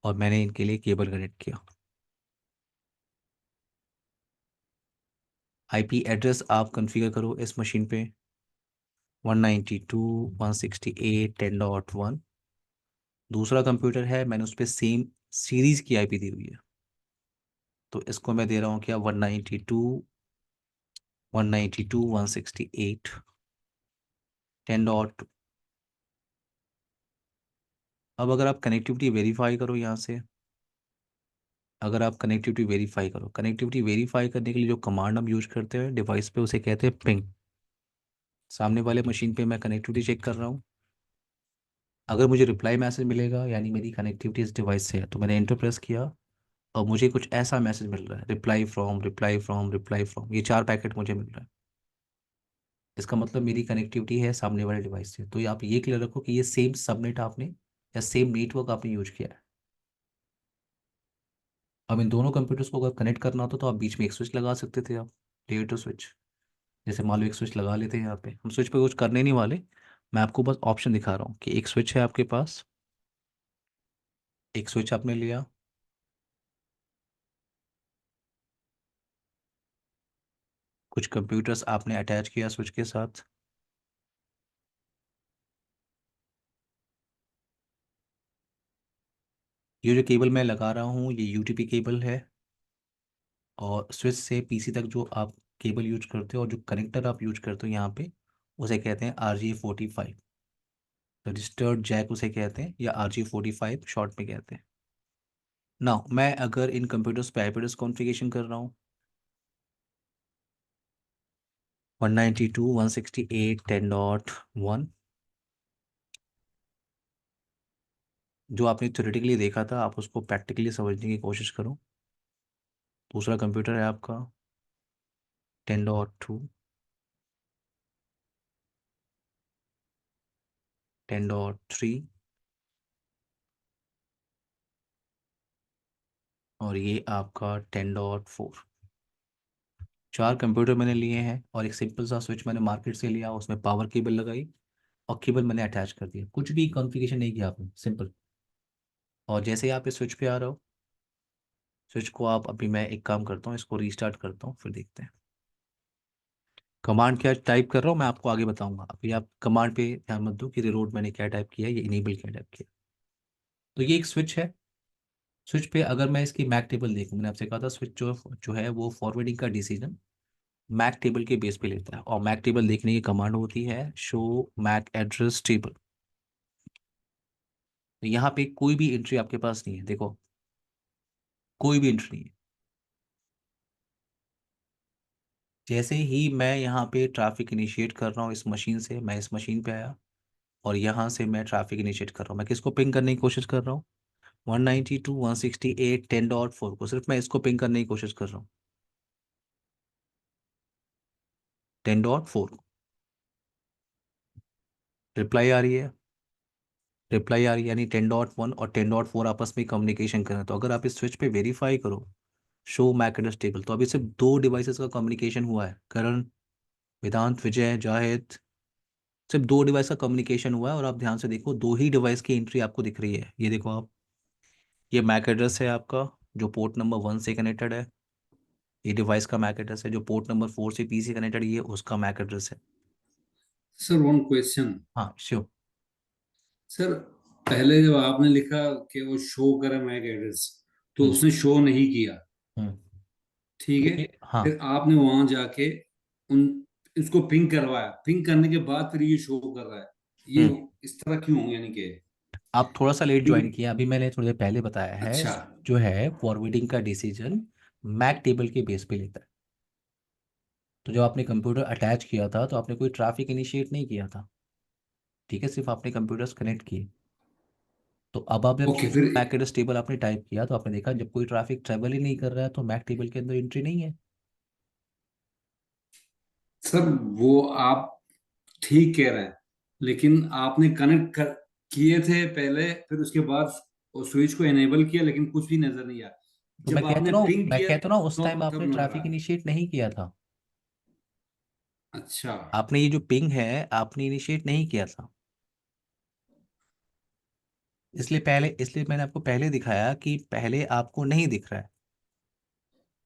और मैंने इनके लिए केबल कनेक्ट किया। आईपी एड्रेस आप कॉन्फ़िगर करो इस मशीन पे 192.168.10.1। दूसरा कंप्यूटर है, मैंने उस पर सेम सीरीज़ की आईपी दी हुई है, तो इसको मैं दे रहा हूँ क्या, 192.168.10. अब अगर आप कनेक्टिविटी वेरीफाई करो यहाँ से, अगर आप कनेक्टिविटी वेरीफाई करो, कनेक्टिविटी वेरीफाई करने के लिए जो कमांड हम यूज करते हैं डिवाइस पे उसे कहते हैं पिंग। सामने वाले मशीन पे मैं कनेक्टिविटी चेक कर रहा हूँ, अगर मुझे रिप्लाई मैसेज मिलेगा यानी मेरी कनेक्टिविटी इस डिवाइस से है, तो मैंने एंटर प्रेस किया और मुझे कुछ ऐसा मैसेज मिल रहा है, reply from, reply from, reply from, ये 4 पैकेट मुझे मिल रहा है। इसका मतलब मेरी कनेक्टिविटी है सामने वाले डिवाइस से। तो ये आप ये क्लियर रखो कि ये सेम सबनेट आपने या सेम नेटवर्क आपने यूज किया है। अब इन दोनों कंप्यूटर्स को अगर कनेक्ट करना होता तो आप बीच में एक स्विच लगा सकते थे, आप लेयर टू स्विच। जैसे मान लो एक स्विच लगा लेते हैं, यहाँ पे हम स्विच पे कुछ करने नहीं वाले, मैं आपको बस ऑप्शन दिखा रहा हूँ कि एक स्विच है आपके पास, एक स्विच आपने लिया, कुछ कंप्यूटर्स आपने अटैच किया स्विच के साथ, ये जो केबल मैं लगा रहा हूँ ये यूटीपी केबल है, और स्विच से पीसी तक जो आप केबल यूज करते हो और जो कनेक्टर आप यूज करते हो यहाँ पे, उसे कहते हैं RJ45, रजिस्टर्ड जैक उसे कहते हैं, या RJ45 शॉर्ट में कहते हैं। ना मैं अगर इन कंप्यूटर्स पे आईपी एड्रेस कॉन्फ़िगरेशन कर रहा हूँ 192.168.10.1, जो आपने थ्योरेटिकली देखा था आप उसको प्रैक्टिकली समझने की कोशिश करो। दूसरा कंप्यूटर है आपका 10.2, 10.3, और ये आपका 10.4। 4 कंप्यूटर मैंने लिए हैं और एक सिंपल सा स्विच मैंने मार्केट से लिया, उसमें पावर केबल लगाई और केबल मैंने अटैच कर दिया, कुछ भी कॉन्फ़िगरेशन नहीं किया आपने, सिंपल। और जैसे ही आप इस स्विच पे आ रहे हो, स्विच को आप, अभी मैं एक काम करता हूँ, इसको रीस्टार्ट करता हूँ फिर देखते हैं कमांड क्या टाइप कर रहा हूँ, मैं आपको आगे बताऊंगा। अभी आप कमांड पे ध्यान मत दो कि रीलोड मैंने क्या टाइप किया, ये इनेबल क्या टाइप किया। तो ये एक स्विच है, स्विच पे अगर मैं इसकी मैक टेबल देखूँ, मैंने आपसे कहा था स्विच जो जो है वो फॉरवर्डिंग का डिसीजन मैक टेबल के बेस पे लेता है, और मैक टेबल देखने की कमांड होती है शो मैक एड्रेस टेबल। तो यहाँ पे कोई भी एंट्री आपके पास नहीं है, देखो कोई भी एंट्री नहीं है। जैसे ही मैं यहाँ पे ट्रैफिक इनिशिएट कर रहा हूँ इस मशीन से, मैं इस मशीन पे आया और यहाँ से मैं ट्रैफिक इनिशिएट कर रहा हूँ, मैं किसको पिंग करने की कोशिश कर रहा हूँ 192.168.10.4 को, सिर्फ मैं इसको पिंग करने की कोशिश कर रहा हूँ 10.4 को। रिप्लाई आ रही है, रिप्लाई आ रही है, यानी 10.1 और 10.4 आपस में कम्युनिकेशन कर रहे हैं। तो अगर आप इस स्विच पे वेरीफाई करो शो मैक एड्रेस टेबल, तो अभी सिर्फ 2 डिवाइसेस का कम्युनिकेशन हुआ है, करण, वेदांत, विजय, जाहिद, सिर्फ 2 डिवाइस का कम्युनिकेशन हुआ है। और आप ध्यान से देखो 2 ही डिवाइस की एंट्री आपको दिख रही है, ये देखो आप, ये मैक एड्रेस है आपका जो पोर्ट नंबर 1 से कनेक्टेड है, ये डिवाइस का मैक एड्रेस है जो पोर्ट नंबर 4 से पीसी कनेक्टेड, ये उसका मैक एड्रेस है। Sir one question. हाँ श्योर। सर पहले जब आपने लिखा कि वो शो करे मैक एड्रेस, तो हम्म उसने शो नहीं किया, हम्म ठीक तो है। ये हाँ, फिर आपने वहां जाके उन इसको पिंग करवाया, पिंग करने के बाद फिर ये शो कर रहा है, ये हम्म इस तरह क्यों, यानी कि आप थोड़ा सा लेट ज्वाइन पिंग। किया, अभी मैंने थोड़ी देर पहले बताया है, अच्छा। जो है फॉरवर्डिंग का डिसीजन मैक टेबल के बेस पे लेता है। तो जब आपने कंप्यूटर अटैच किया था तो आपने कोई ट्रैफिक इनिशिएट नहीं किया था, ठीक है, सिर्फ आपने कंप्यूटर्स कनेक्ट किए। तो अब आप जब ओके शो फिर मैक एड्रेस टेबल आपने टाइप किया तो आपने देखा जब कोई ट्रैफिक ट्रेवल ही नहीं कर रहा है तो मैक टेबल के अंदर एंट्री नहीं है। सर वो आप ठीक कह रहे हैं, लेकिन आपने कनेक्ट कर किए थे पहले, फिर उसके बाद उस स्विच को एनेबल किया, लेकिन कुछ भी नजर नहीं आया। तो जब आपने पिंग मैं किया कहता रहा हूँ उस तो टाइम तब आपने नजर ट्रैफिक आया। इनिशिएट नहीं किया था। अच्छा। आपने ये जो पिंग है आपने इनिशिएट नहीं किया था, इसलिए मैंने आपको पहले दिखाया कि पहले आपको नहीं दिख रहा है।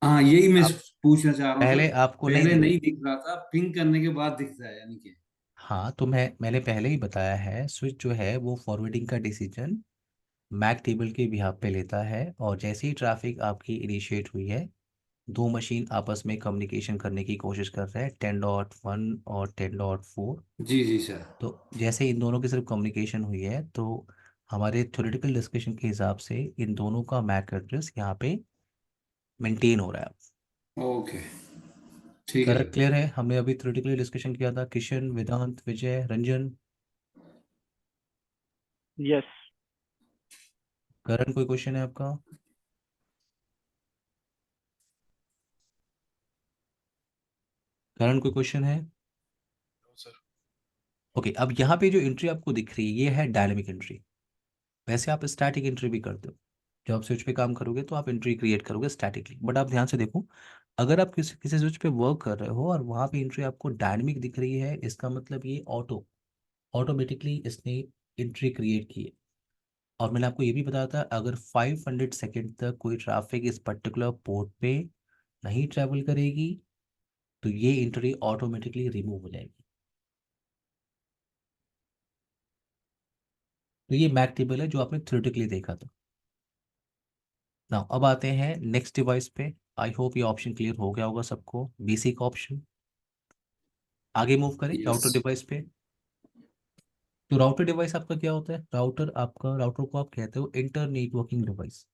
हाँ यही मैं आप पूछना चाह रहा हूँ सर। पहले आपको नहीं पहले दिख नहीं दिख रहा था, पिंग करने के बाद दिख रहा है, यानी कि। हाँ, तो मैंने पहले ही बताया है स्विच जो है वो फॉरवर्डिंग का डिसीजन मैक टेबल के बिहाफ पे लेता है, और जैसे ही ट्रैफिक आपकी इनिशिएट हुई है, 2 मशीन आपस में कम्युनिकेशन करने की कोशिश कर रहे हैं 10.1 और 10.4। जी जी सर। तो जैसे इन दोनों की सिर्फ कम्युनिकेशन हुई है तो हमारे थ्योरेटिकल डिस्कशन के हिसाब से इन दोनों का मैक एड्रेस यहाँ पे मेंटेन हो रहा है। ओके, ठीक है करेक्ट, सर। क्लियर है। हमने अभी थ्योरेटिकली डिस्कशन किया था। किशन, वेदांत, विजय, रंजन, यस। करण, कोई क्वेश्चन है आपका? करण, कोई क्वेश्चन है? सर। ओके, अब यहाँ पे जो एंट्री आपको दिख रही है ये है डायनेमिक एंट्री। वैसे आप स्टैटिक एंट्री भी करते हो, जब आप स्विच पे काम करोगे तो आप एंट्री क्रिएट करोगे स्टैटिकली। बट आप ध्यान से देखो, अगर आप किसी किसी स्विच पे वर्क कर रहे हो और वहाँ पे एंट्री आपको डायनेमिक दिख रही है, इसका मतलब ये ऑटोमेटिकली इसने एंट्री क्रिएट की है। और मैंने आपको ये भी बताया था, अगर 500 सेकेंड तक कोई ट्रैफिक इस पर्टिकुलर पोर्ट पे नहीं ट्रेवल करेगी तो ये एंट्री ऑटोमेटिकली रिमूव हो जाएगी। तो ये मैक टेबल है जो आपने थ्योरेटिकली देखा था ना। अब आते हैं नेक्स्ट डिवाइस पे। आई होप ये ऑप्शन क्लियर हो गया होगा सबको, बेसिक ऑप्शन। आगे मूव करें यस। राउटर डिवाइस पे। तो राउटर डिवाइस आपका क्या होता है? राउटर को आप कहते हो inter networking device.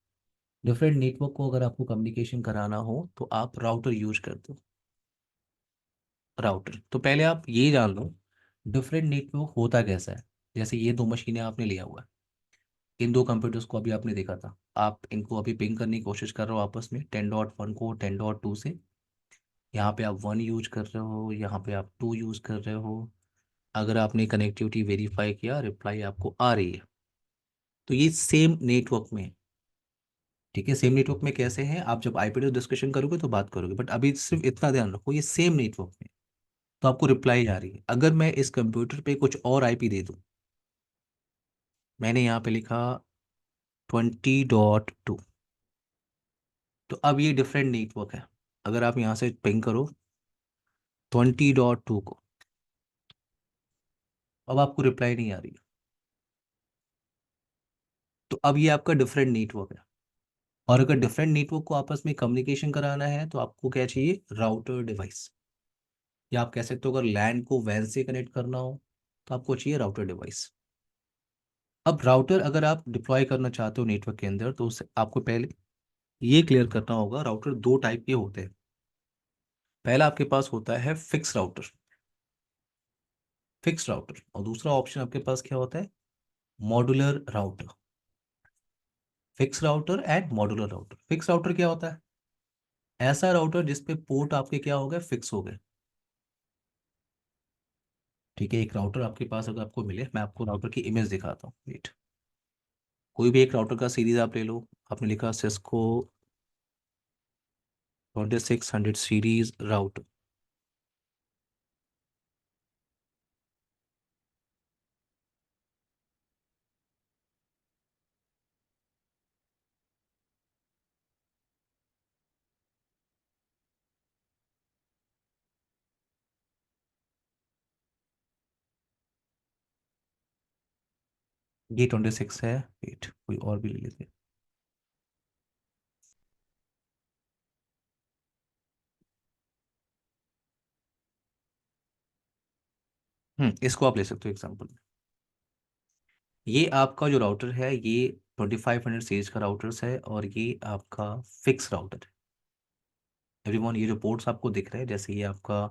Different network को अगर आपको कम्युनिकेशन कराना हो तो आप राउटर यूज करते हो। राउटर, तो पहले आप ये जान लो डिफरेंट नेटवर्क होता कैसा है। जैसे ये दो मशीनें आपने लिया हुआ है, इन दो कंप्यूटर्स को अभी आपने देखा था, आप इनको अभी पिंग करने की कोशिश कर रहे हो आपस में 10.1 को 10.2 से। यहाँ पे आप 1 यूज कर रहे हो, यहाँ पे आप 2 यूज कर रहे हो। अगर आपने कनेक्टिविटी वेरीफाई किया, रिप्लाई आपको आ रही है, तो ये सेम नेटवर्क में है। ठीक है, सेम नेटवर्क में कैसे हैं, आप जब आईपी डिस्कशन करोगे तो बात करोगे, बट अभी सिर्फ इतना ध्यान रखो ये सेम नेटवर्क में है, तो आपको रिप्लाई आ रही है। अगर मैं इस कंप्यूटर पे कुछ और आईपी दे दूं, मैंने यहाँ पे लिखा 20.2, तो अब ये डिफरेंट नेटवर्क है। अगर आप यहाँ से पिंग करो 20.2 को, अब आपको रिप्लाई नहीं आ रही है, तो अब ये आपका डिफरेंट नेटवर्क है। और अगर डिफरेंट नेटवर्क को आपस में कम्युनिकेशन कराना है तो आपको क्या चाहिए? Router device. या आप कह सकते हो अगर लैन को वैन से कनेक्ट करना हो तो आपको चाहिए राउटर डिवाइस। अब राउटर अगर आप डिप्लॉय करना चाहते हो नेटवर्क के अंदर तो उससे आपको पहले ये क्लियर करना होगा, राउटर दो टाइप के होते हैं। पहला आपके पास होता है फिक्स राउटर, और दूसरा ऑप्शन आपके पास क्या होता है? Modular router. Fix router and modular router. Fix router क्या होता है? ऐसा राउटर जिसपे पोर्ट आपके क्या हो गए? फिक्स हो गए। ठीक है, एक राउटर आपके पास अगर आपको मिले, मैं आपको राउटर की इमेज दिखाता हूँ, वेट। कोई भी एक राउटर का सीरीज आप ले लो, आपने लिखा सिस्को 2600 सीरीज राउटर। ये 26 है, वेट कोई और भी ले लेते हैं। इसको आप ले सकते हो एग्जाम्पल। ये आपका जो राउटर है ये 2500 सीरीज का राउटर्स है, और ये आपका फिक्स राउटर है। एवरीवन, ये जो पोर्ट्स आपको दिख रहे हैं, जैसे ये आपका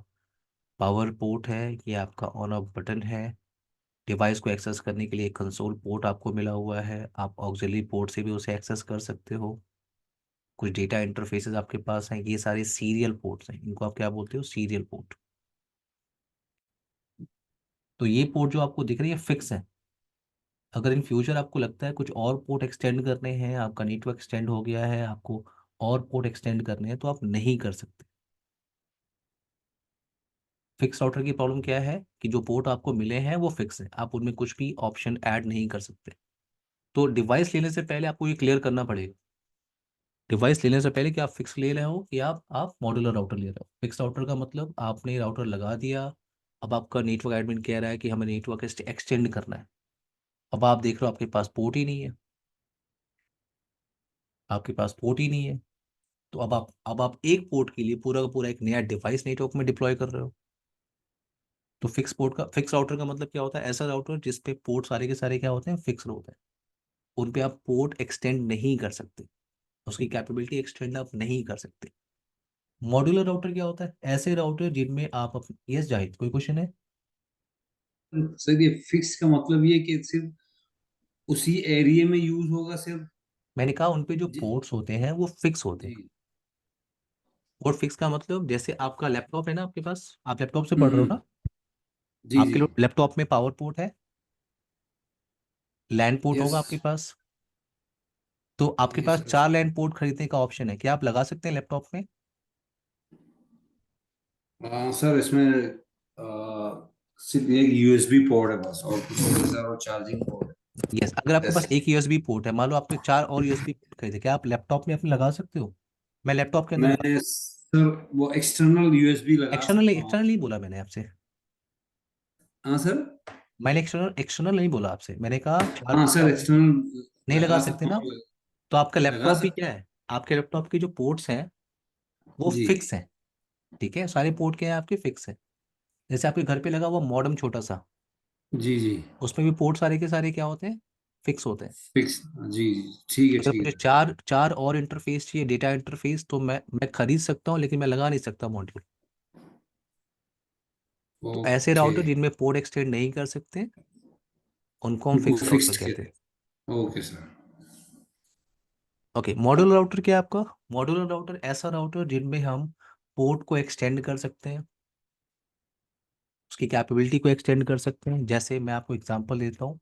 पावर पोर्ट है, ये आपका ऑन ऑफ बटन है। डिवाइस को एक्सेस करने के लिए एक कंसोल पोर्ट आपको मिला हुआ है, आप ऑक्सिलरी पोर्ट से भी उसे एक्सेस कर सकते हो। कुछ डेटा इंटरफेसेस आपके पास हैं, ये सारे सीरियल पोर्ट्स हैं, इनको आप क्या बोलते हो? Serial port. तो ये पोर्ट जो आपको दिख रही है फिक्स है। अगर इन फ्यूचर आपको लगता है कुछ और पोर्ट एक्सटेंड करने हैं, आपका नेटवर्क एक्सटेंड हो गया है, आपको और पोर्ट एक्सटेंड करने हैं, तो आप नहीं कर सकते। फिक्स राउटर की प्रॉब्लम क्या है कि जो पोर्ट आपको मिले हैं वो फिक्स है, आप उनमें कुछ भी ऑप्शन ऐड नहीं कर सकते। तो डिवाइस लेने से पहले आपको ये क्लियर करना पड़ेगा, डिवाइस लेने से पहले कि आप फिक्स ले रहे हो कि आप मॉड्यूलर राउटर ले रहे हो। फिक्स राउटर का मतलब आपने राउटर लगा दिया, अब आपका नेटवर्क एडमिन कह रहा है कि हमें नेटवर्क एक्सटेंड करना है। अब आप देख रहे हो आपके पास पोर्ट ही नहीं है, आपके पास पोर्ट ही नहीं है, तो अब आप एक पोर्ट के लिए पूरा का पूरा एक नया डिवाइस नेटवर्क में डिप्लॉय कर रहे हो। तो फिक्स राउटर का मतलब क्या होता है? ऐसा राउटर जिसपे पोर्ट सारे के सारे क्या होते हैं? फिक्स होते हैं, उन पे आप पोर्ट एक्सटेंड नहीं कर सकते। उसकी कैपेबिलिटी एक्सटेंड आप नहीं कर सकते। मॉड्यूलर राउटर क्या होता है? ऐसे राउटर जिनमें आप यस जाहिद, कोई क्वेश्चन है? सर ये फिक्स का मतलब ये कि सिर्फ उसी एरिया में यूज होगा सिर्फ? मैंने कहा उन पे जो जी पोर्ट्स होते हैं वो फिक्स होते हैं। जी। पोर्ट फिक्स का मतलब जैसे आपका लैपटॉप है ना, आपके पास, आप लैपटॉप से पढ़ रहे हो हम्म। ना, जी आपके जी। लैपटॉप में पावर पोर्ट है, लैंड पोर्ट यस। होगा आपके पास। तो आपके जी पास सर। 4 लैंड पोर्ट खरीदने का ऑप्शन है, क्या आप लगा सकते हैं लैपटॉप में? हाँ सर, इसमें सिर्फ एक यूएसबी पोर्ट है बस, और कुछ नहीं सर, और चार्जिंग पोर्ट यस, अगर आपके है। पास एक यूएसबी पोर्ट है, मान लो आपने 4 और यूएसबी पोर्ट खरीदे, क्या आप लैपटॉप में अपने लगा सकते हो? मैं लैपटॉप के अंदर लगा, मैं सर वो एक्सटर्नल यूएसबी लगा एक्सटर्नल सकता हूँ। एक्सटर्नल नहीं बोला मैंने आपसे, हाँ सर। मैंने एक्सटर्नल एक्सटर्नल नहीं बोला आपसे, मैंने कहा चार हाँ सर, चार एक्सटर्नल नहीं लगा लगा सकते सकता ना। हूँ। तो आपका लगा लैपटॉप भी सकता क्या है, आपके लैपटॉप के जो पोर्ट्स हैं वो हूँ। जी फिक्स हैं। ठीक है, सारे पोर्ट क्या है आपके फिक्स है। जैसे आपके घर पे लगा हुआ मॉडेम छोटा सा, जी जी। उसमें भी पोर्ट सारे के सारे क्या होते हैं, फिक्स होते हैं। फिक्स। जी जी, ठीक है अगर ठीक मुझे है। चार चार और इंटरफेस चाहिए, डेटा इंटरफेस, तो मैं खरीद सकता हूँ, लेकिन मैं लगा नहीं सकता मॉड्यूल। तो ऐसे ओके। राउटर जिनमें पोर्ट एक्सटेंड नहीं कर सकते, उनको हम उनको फिक्स राउटर फिक्स्ड कहते हैं। किया। Okay sir. Okay, modular router क्या है आपका? मॉड्यूलर राउटर ऐसा राउटर जिनमें हम पोर्ट को एक्सटेंड कर सकते हैं, उसकी कैपेबिलिटी को एक्सटेंड कर सकते हैं। जैसे मैं आपको एग्जांपल देता हूँ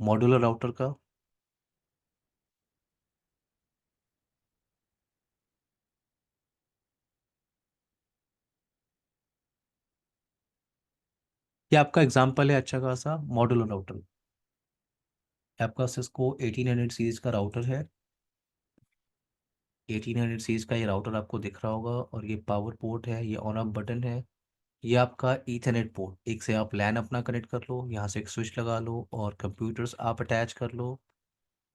मॉड्यूलर राउटर का। ये आपका एग्जांपल है अच्छा खासा मॉड्यूलर राउटर। आपका सिस्को 1800 सीरीज का राउटर है। 1800 सीरीज का ये राउटर आपको दिख रहा होगा, और ये पावर पोर्ट है, ये ऑन ऑफ बटन है। ये आपका ईथरनेट पोर्ट, एक से आप लैन अपना कनेक्ट कर लो, यहाँ से एक स्विच लगा लो और कंप्यूटर्स आप अटैच कर लो।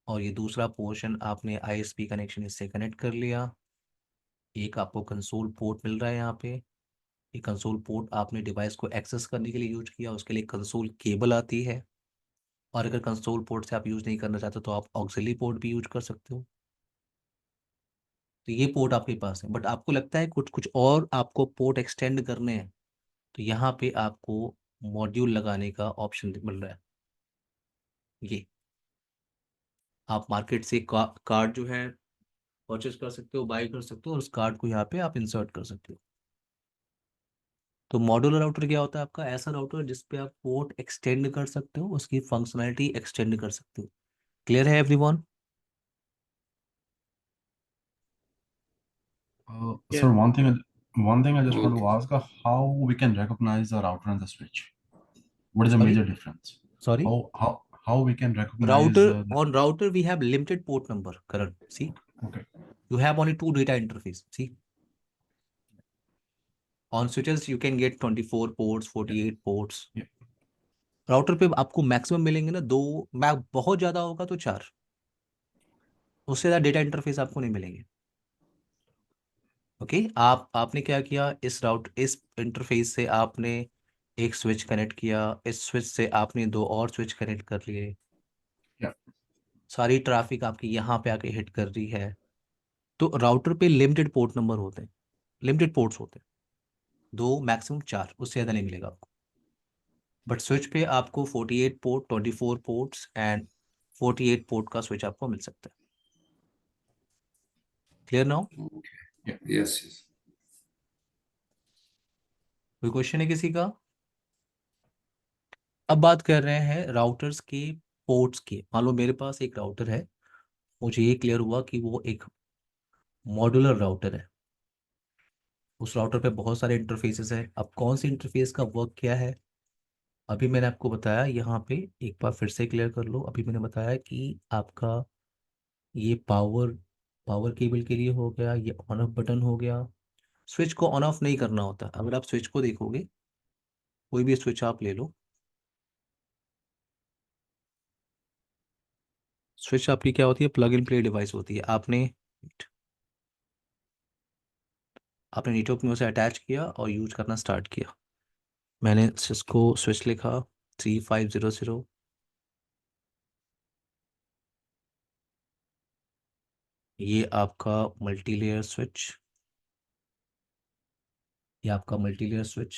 और ये दूसरा पोर्शन आपने आईएसपी कनेक्शन इससे कनेक्ट कर लिया। एक आपको कंसोल पोर्ट मिल रहा है यहाँ पे। ये कंसोल पोर्ट आपने डिवाइस को एक्सेस करने के लिए यूज किया, उसके लिए कंसोल केबल आती है। और अगर कंसोल पोर्ट से आप यूज नहीं करना चाहते तो आप ऑक्सिलरी पोर्ट भी यूज कर सकते हो। तो ये पोर्ट आपके पास है, बट आपको लगता है कुछ कुछ और आपको पोर्ट एक्सटेंड करने हैं, तो यहाँ पे आपको मॉड्यूल लगाने का ऑप्शन मिल रहा है। ये आप मार्केट से कार्ड जो है परचेज कर सकते हो, बाई कर सकते हो, और उस कार्ड को यहाँ पे आप इंसर्ट कर सकते हो। तो मॉड्यूलर राउटर क्या होता है आपका? ऐसा राउटर जिसपे आप पोर्ट एक्सटेंड कर सकते हो, उसकी फंक्शनैलिटी एक्सटेंड कर सकते हो। क्लियर है everyone? Yes. Sir, one thing I just want to okay. ask, how we can recognize the router and the switch? What is the sorry, major difference? Sorry. How we can recognize Router, on router we have limited port number, Karan. See, okay. you have only 2 data interface. See, on switches you can get 24 ports, Yeah, 48 ports. yeah. Router पे आपको maximum मिलेंगे ना 2, Mac बहुत ज्यादा होगा तो 4, उससे ज्यादा डेटा इंटरफेस आपको नहीं मिलेंगे। ओके, आपने क्या किया, इस इंटरफेस से आपने एक स्विच कनेक्ट किया, इस स्विच से आपने 2 और स्विच कनेक्ट कर लिए। Yeah. सारी ट्रैफिक आपकी यहाँ पे आके हिट कर रही है। तो राउटर पे लिमिटेड पोर्ट नंबर होते हैं, लिमिटेड पोर्ट्स होते हैं, 2 मैक्सिमम 4, उससे ज़्यादा नहीं मिलेगा आपको। बट स्विच पे आपको 48 पोर्ट, 24 पोर्ट्स एंड 48 पोर्ट का स्विच आपको मिल सकता है। Clear now? Yeah. Yes yes. कोई क्वेश्चन है किसी का? अब बात कर रहे हैं राउटर्स के पोर्ट्स की। मान लो मेरे पास एक राउटर है, मुझे ये क्लियर हुआ कि वो एक मॉड्यूलर राउटर है। उस राउटर पे बहुत सारे इंटरफेसेस हैं। अब कौन सी इंटरफेस का वर्क क्या है, अभी मैंने आपको बताया। यहाँ पे एक बार फिर से क्लियर कर लो। अभी मैंने बताया कि आपका ये पावर पावर केबल के लिए हो गया, ये ऑन ऑफ बटन हो गया। स्विच को ऑन ऑफ नहीं करना होता। अगर आप स्विच को देखोगे, कोई भी स्विच आप ले लो, स्विच आपकी क्या होती है, प्लग इन प्ले डिवाइस होती है। आपने नेटवर्क में उसे अटैच किया और यूज करना स्टार्ट किया। मैंने सिस्को स्विच लिखा 3500, ये आपका मल्टी लेयर स्विच, ये आपका मल्टी लेयर स्विच,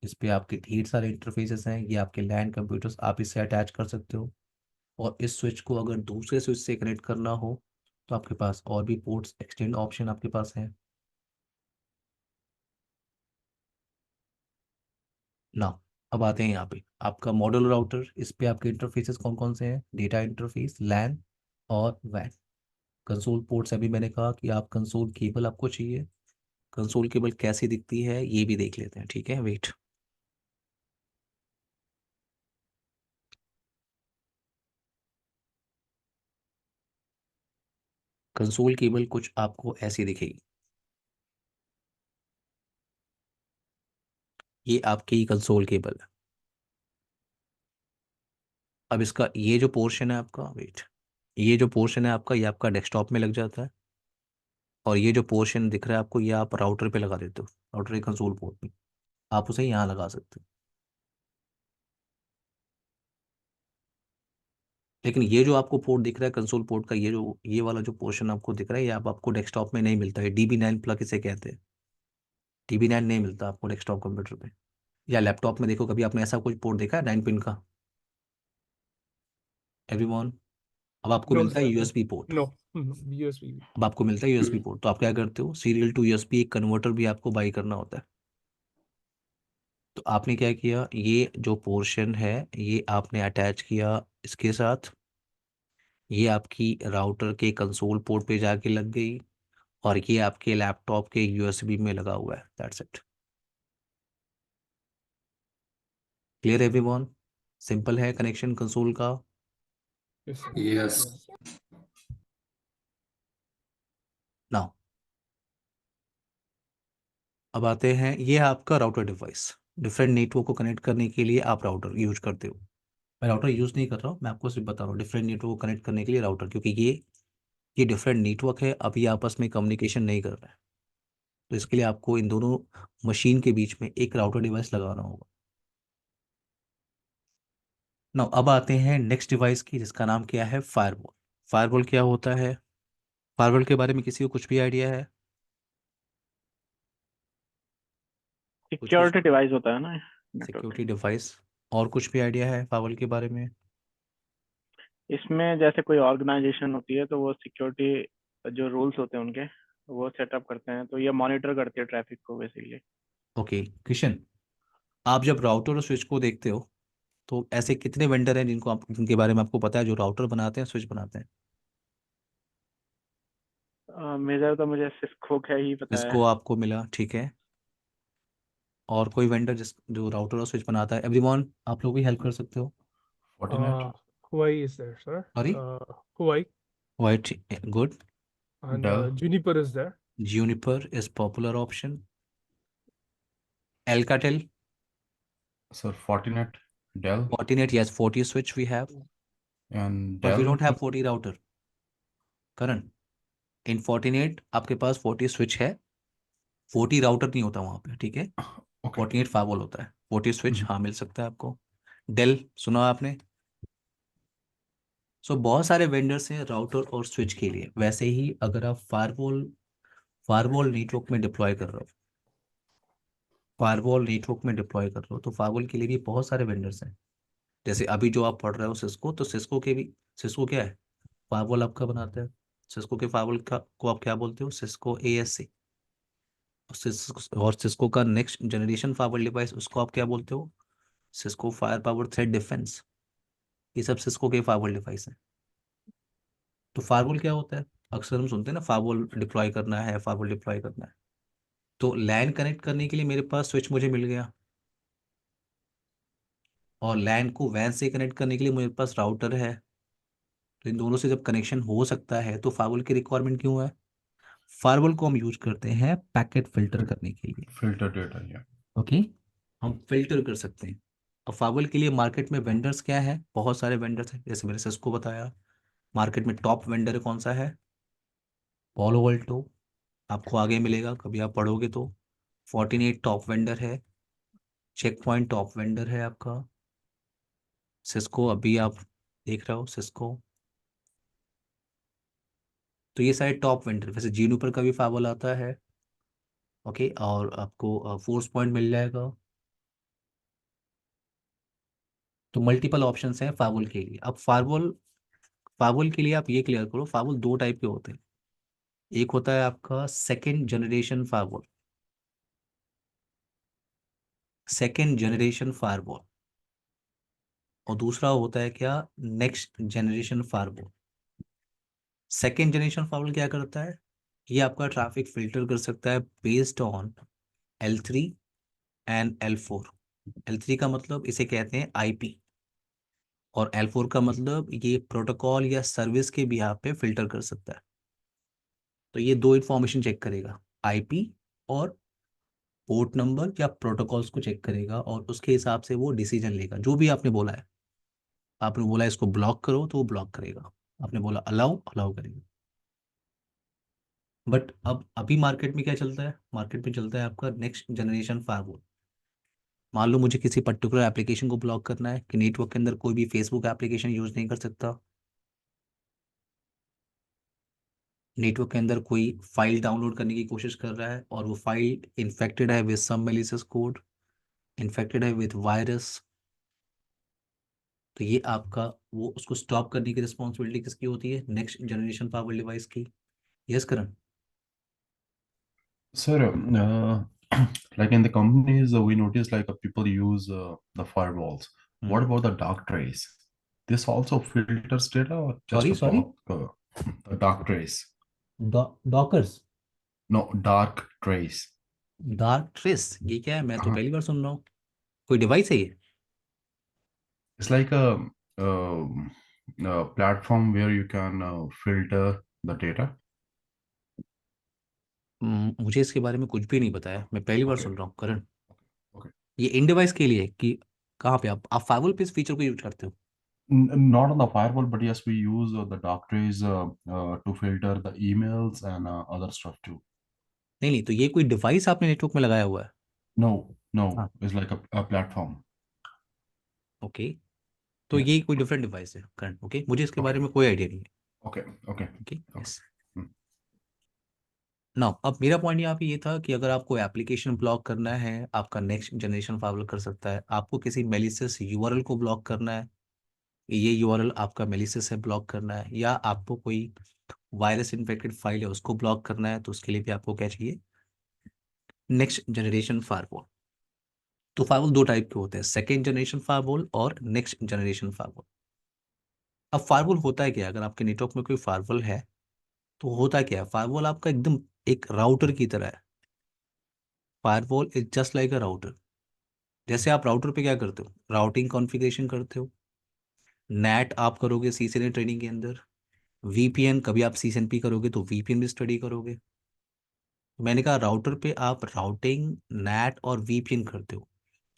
इस पे आपके ढेर सारे इंटरफेसेस हैं, ये आपके लैन कंप्यूटर्स, आप इससे अटैच कर सकते हो। और इस स्विच को अगर दूसरे स्विच से कनेक्ट करना हो तो आपके पास और भी पोर्ट्स एक्सटेंड ऑप्शन आपके पास है ना। अब आते हैं यहाँ पे आपका मॉडल राउटर, इस पे आपके इंटरफेसेस कौन कौन से हैं, डेटा इंटरफेस, लैन और वैन। कंसोल पोर्ट्स, अभी मैंने कहा कि आप कंसोल केबल आपको चाहिए। कंसोल केबल कैसी दिखती है ये भी देख लेते हैं, ठीक है, वेट। कंसोल केबल कुछ आपको ऐसी दिखेगी, ये आपकी कंसोल केबल है। अब इसका ये जो पोर्शन है आपका, वेट, ये जो पोर्शन है आपका, ये आपका डेस्कटॉप में लग जाता है। और ये जो पोर्शन दिख रहा है आपको, ये आप राउटर पे लगा देते हो, राउटर के कंसोल पोर्ट पे आप उसे यहाँ लगा सकते हो। लेकिन ये जो आपको पोर्ट दिख रहा है कंसोल पोर्ट का, ये वाला जो पोर्शन आपको दिख रहा है, ये आपको डेस्कटॉप में नहीं मिलता है। DB9 प्लग इसे कहते हैं। DB9 नहीं मिलता आपको डेस्कटॉप कंप्यूटर पे या लैपटॉप में। देखो कभी आपने ऐसा कोई पोर्ट देखा है 9 पिन का, एवरीवन? अब आपको No, मिलता है sir. USB port. No. USB. अब आपको मिलता है USB पोर्ट, तो आप क्या करते हो, सीरियल टू USB एक कन्वर्टर भी आपको बाई करना होता है। तो आपने क्या किया, ये जो पोर्शन है ये आपने अटैच किया इसके साथ, ये आपकी राउटर के कंसोल पोर्ट पे जाके लग गई, और ये आपके लैपटॉप के USB में लगा हुआ है। That's it. Clear everyone? Simple है कनेक्शन कंसोल का। Yes, sir. Yes. Yeah. Now अब आते हैं, ये है आपका राउटर डिवाइस। डिफरेंट नेटवर्क को कनेक्ट करने के लिए आप राउटर यूज करते हो। मैं राउटर यूज नहीं कर रहा हूँ, मैं आपको सिर्फ बता रहा हूँ डिफरेंट नेटवर्क को कनेक्ट करने के लिए राउटर, क्योंकि ये डिफरेंट नेटवर्क है, अभी आपस में कम्युनिकेशन नहीं कर रहा है। तो इसके लिए आपको इन दोनों मशीन के बीच में एक राउटर डिवाइस लगाना होगा। नाउ अब आते हैं नेक्स्ट डिवाइस की, जिसका नाम क्या है, फायरवॉल। फायरवॉल क्या होता है? फायरवॉल के बारे में किसी को कुछ भी आइडिया है? कुछ सिक्योरिटी डिवाइस होता है ना नेटवर्क। सिक्योरिटी डिवाइस, और कुछ भी आइडिया है फायरवॉल के बारे में? इसमें जैसे कोई ऑर्गेनाइजेशन होती है तो वो सिक्योरिटी जो रूल्स होते हैं उनके वो सेटअप करते हैं, तो ये मॉनिटर करती है ट्रैफिक को बेसिकली। ओके किशन, आप जब राउटर और स्विच को देखते हो तो ऐसे कितने वेंडर हैं जिनके बारे में आपको पता है, जो राउटर बनाते हैं, स्विच बनाते हैं? मेजर तो मुझे सिस्को का ही पता है। जिसको आपको मिला, ठीक है। और कोई वेंडर जो राउटर और स्विच बनाता है, एवरीवन आप लोग भी हेल्प कर सकते हो। Fortinet, Huawei is there, sir. Sorry, Huawei white, good. and Dell, Juniper is there. Juniper is popular option. Alcatel, sir, Fortinet, Dell, Fortinet, yes, 40 switch we have, and but we Dell. don't have 40 router. Karan, in Fortinet आपके पास 40 switch है, 40 router नहीं होता वहाँ पे, ठीक है। Okay. 48 फाइवल होता है, 40 स्विच Mhm. हाँ मिल सकता है आपको। डेल सुना आपने? सो बहुत सारे वेंडर्स हैं राउटर और स्विच के लिए। वैसे ही अगर आप फायरवॉल नेटवर्क में डिप्लॉय कर रहे हो, फायरवॉल नेटवर्क में डिप्लॉय कर रहे हो, तो फायरवॉल के लिए भी बहुत सारे वेंडर्स हैं। जैसे अभी जो आप पढ़ रहे हो सिस्को, तो सिस्को के भी, सिस्को क्या है, फायरवॉल आपका बनाता है। सिस्को के फायरवॉल का को आप क्या बोलते हो, सिस्को ASC। और सिस्को का नेक्स्ट जनरेशन फायरवॉल डिवाइस, उसको आप क्या बोलते हो, Cisco fire power threat defence. ये सब सिस्को के फायरवॉल डिवाइस हैं। तो फायरवॉल क्या होता है, अक्सर हम सुनते हैं ना, फायरवॉल डिप्लॉय करना है, फायरवॉल डिप्लॉय करना है। तो लैन कनेक्ट करने के लिए मेरे पास स्विच मुझे मिल गया, और लैन को वैन से कनेक्ट करने के लिए मेरे पास राउटर है। तो इन दोनों से जब कनेक्शन हो सकता है तो फायरवॉल की रिक्वायरमेंट क्यों है? फायरवॉल को हम यूज करते हैं पैकेट फिल्टर करने के लिए। Filter data, yeah. ओके, हम फिल्टर कर सकते हैं। अब फायरवॉल के लिए मार्केट में वेंडर्स क्या है, बहुत सारे वेंडर्स हैं, जैसे मैंने सिस्को बताया। मार्केट में टॉप वेंडर कौन सा है, पॉलो वोल्टो, आपको आगे मिलेगा कभी आप पढ़ोगे तो। Fortinet टॉप वेंडर है, चेक पॉइंट टॉप वेंडर है आपका, सिस्को अभी आप देख रहे हो सिस्को, तो ये सारे टॉप वेंडर, वैसे जीनूपर का भी फाइवल आता है। ओके, और आपको फोर्स पॉइंट मिल जाएगा। तो मल्टीपल ऑप्शंस हैं फाइवल के लिए। अब फाइवल फाइवल के लिए आप ये क्लियर करो, फाइवल दो टाइप के होते हैं। एक होता है आपका second generation firewall, second generation firewall, और दूसरा होता है क्या, next generation firewall. Second generation firewall क्या करता है, ये आपका ट्रैफिक फिल्टर कर सकता है based on L3 and L4। L3 का मतलब इसे कहते हैं आईपी, और L4 का मतलब ये प्रोटोकॉल या सर्विस के बिहाफ पे फिल्टर कर सकता है। तो ये दो इंफॉर्मेशन चेक करेगा, आईपी और पोर्ट नंबर या प्रोटोकॉल्स को चेक करेगा, और उसके हिसाब से वो डिसीजन लेगा। जो भी आपने बोला है, आपने बोला इसको ब्लॉक करो तो वो ब्लॉक करेगा, आपने बोला अलाउ अलाउ करेगा। बट अब अभी मार्केट में क्या चलता है, मार्केट में चलता है आपका नेक्स्ट जनरेशन फायरवॉल। मान लो मुझे किसी पर्टिकुलर एप्लीकेशन को ब्लॉक करना है कि नेटवर्क के अंदर कोई भी फेसबुक एप्लीकेशन यूज नहीं कर सकता, नेटवर्क के अंदर कोई फाइल डाउनलोड करने की कोशिश कर रहा है और वो फाइल इन्फेक्टेड है with some malicious code, infected है विद वायरस, तो ये आपका, वो उसको स्टॉप करने की रिस्पॉन्सिबिलिटी किसकी होती है, नेक्स्ट जनरेशन फायरवॉल डिवाइस की। Yes Karan. Sir, like in the companies, we notice like people use the firewalls. What about the dark trace? This also filters data or just sorry to sorry, block the dark trace? Dockers, No, dark trace. Dark trace, ये क्या है, मैं तो Uh-huh. पहली बार सुन रहा हूँ। कोई device है ये? It's like a platform where you can filter the data. मुझे इसके बारे में कुछ भी नहीं पता है, मैं पहली बार Okay, सुन रहा हूँ करण। okay. ये इन डिवाइस के लिए कि कहाँ पे आप फाइवल पे इस फीचर को यूज करते हो? Not on the firewall, but yes, we use the dark trace to filter the emails and other stuff too. नहीं नहीं, तो ये कोई डिवाइस आपने नेटवर्क में लगाया हुआ है? No, no, हाँ, it's like a platform. Okay. तो Yeah. ये कोई डिफरेंट डिवाइस है करण, ओके, मुझे इसके Okay, बारे में कोई आइडिया नहीं है। okay, okay, okay, okay. Yes. Hmm. ना अब मेरा पॉइंट यहाँ पे ये था कि अगर आपको एप्लीकेशन ब्लॉक करना है, आपका नेक्स्ट जनरेशन फाइवल कर सकता है। आपको किसी मेलिशियस यूआरएल को ब्लॉक करना है, ये यूआरएल आपका मेलिशियस है, ब्लॉक करना है, या आपको कोई वायरस इन्फेक्टेड फाइल है उसको ब्लॉक करना है, तो उसके लिए भी आपको क्या चाहिए, नेक्स्ट जनरेशन फायरवॉल। तो फायरवॉल दो टाइप के होते हैं, सेकेंड जनरेशन फायरवॉल और नेक्स्ट जनरेशन फायरवॉल। अब फायरवॉल होता है क्या, अगर आपके नेटवर्क में कोई फायरवॉल है तो होता क्या है, फायरवॉल आपका एकदम एक राउटर की तरह है। Firewall is just like a router. जैसे आप राउटर पे क्या करते हो, राउटिंग कॉन्फ़िगरेशन करते हो, नेट आप करोगे सीसीएनए ट्रेनिंग के अंदर, वीपीएन कभी आप सीसीएनपी करोगे तो वीपीएन भी स्टडी करोगे। मैंने कहा राउटर पे आप राउटिंग, नेट और वीपीएन करते हो,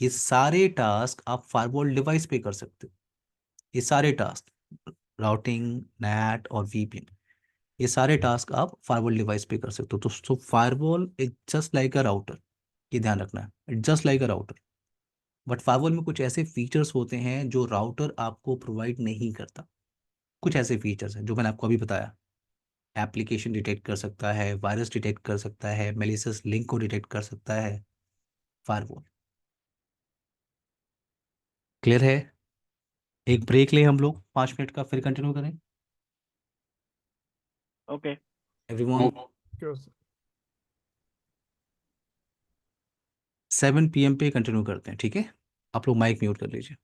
ये सारे टास्क आप फायरवॉल डिवाइस पे कर सकते हो। ये सारे टास्क, राउटिंग, नेट और वीपीएन, ये सारे टास्क आप फायरवॉल डिवाइस पे कर सकते हो। तो firewall is just like a router, ये ध्यान रखना है, it just like a router. But firewall में कुछ ऐसे फीचर्स होते हैं जो राउटर आपको प्रोवाइड नहीं करता। कुछ ऐसे फीचर्स हैं जो मैंने आपको अभी बताया, एप्लीकेशन डिटेक्ट कर सकता है, वायरस डिटेक्ट कर सकता है, मेलिशियस लिंक को डिटेक्ट कर सकता है फायरवॉल। क्लियर है? एक ब्रेक लें हम लोग 5 मिनट का, फिर कंटिन्यू करें। Okay. Everyone, Sure, sir. 7 PM पे कंटिन्यू करते हैं, ठीक है? आप लोग माइक म्यूट कर लीजिए।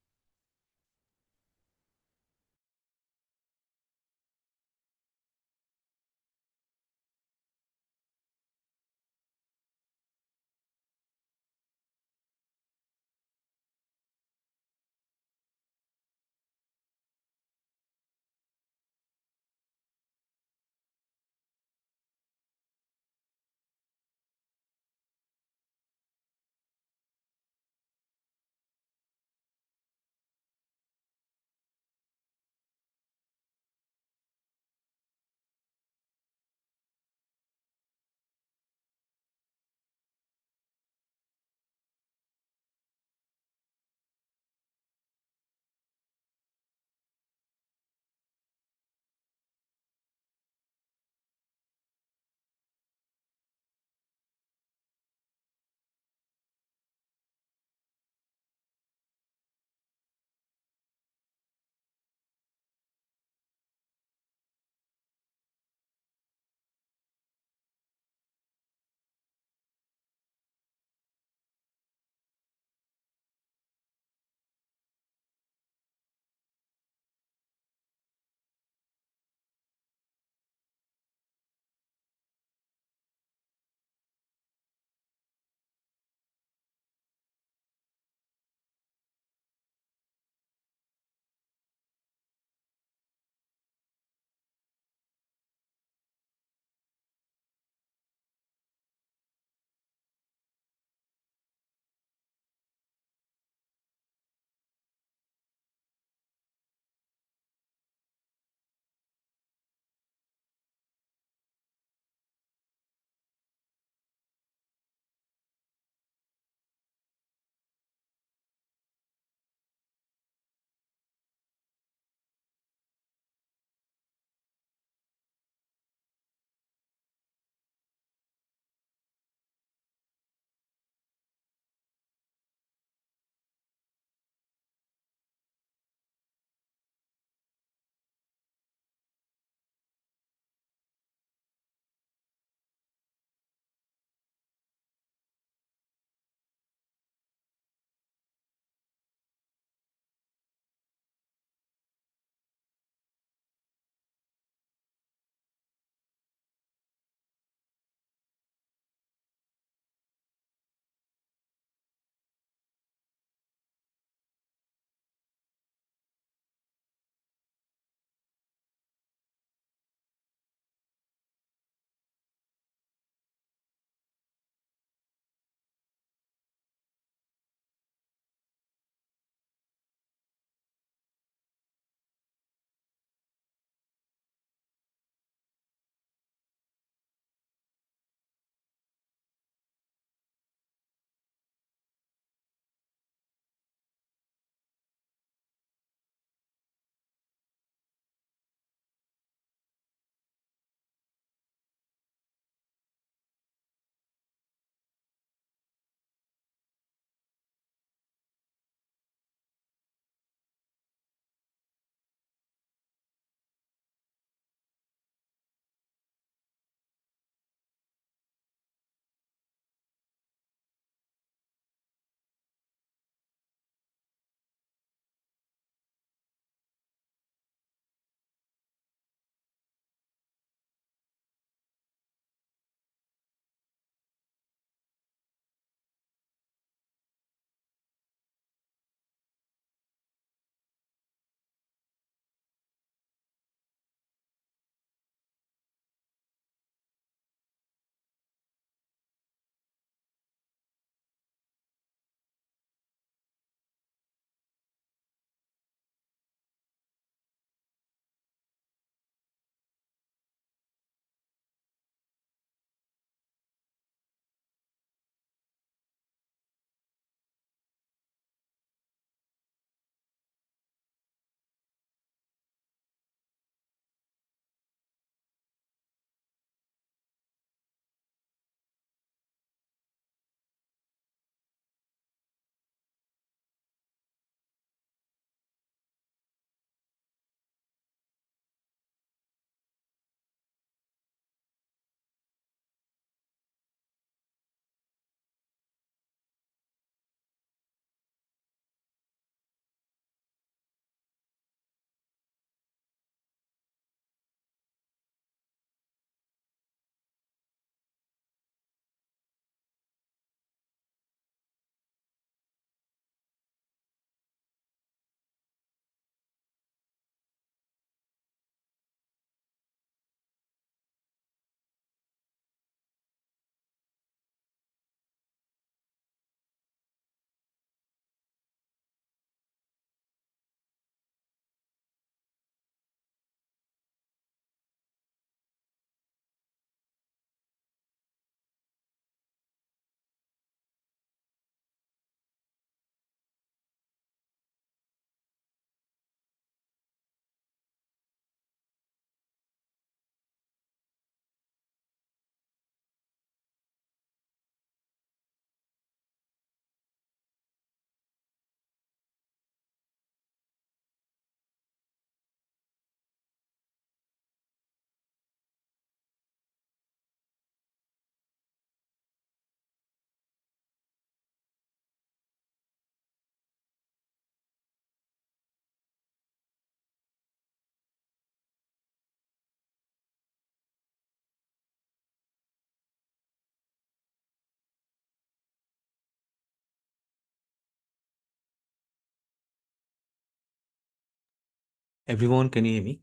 Everyone, can you hear me?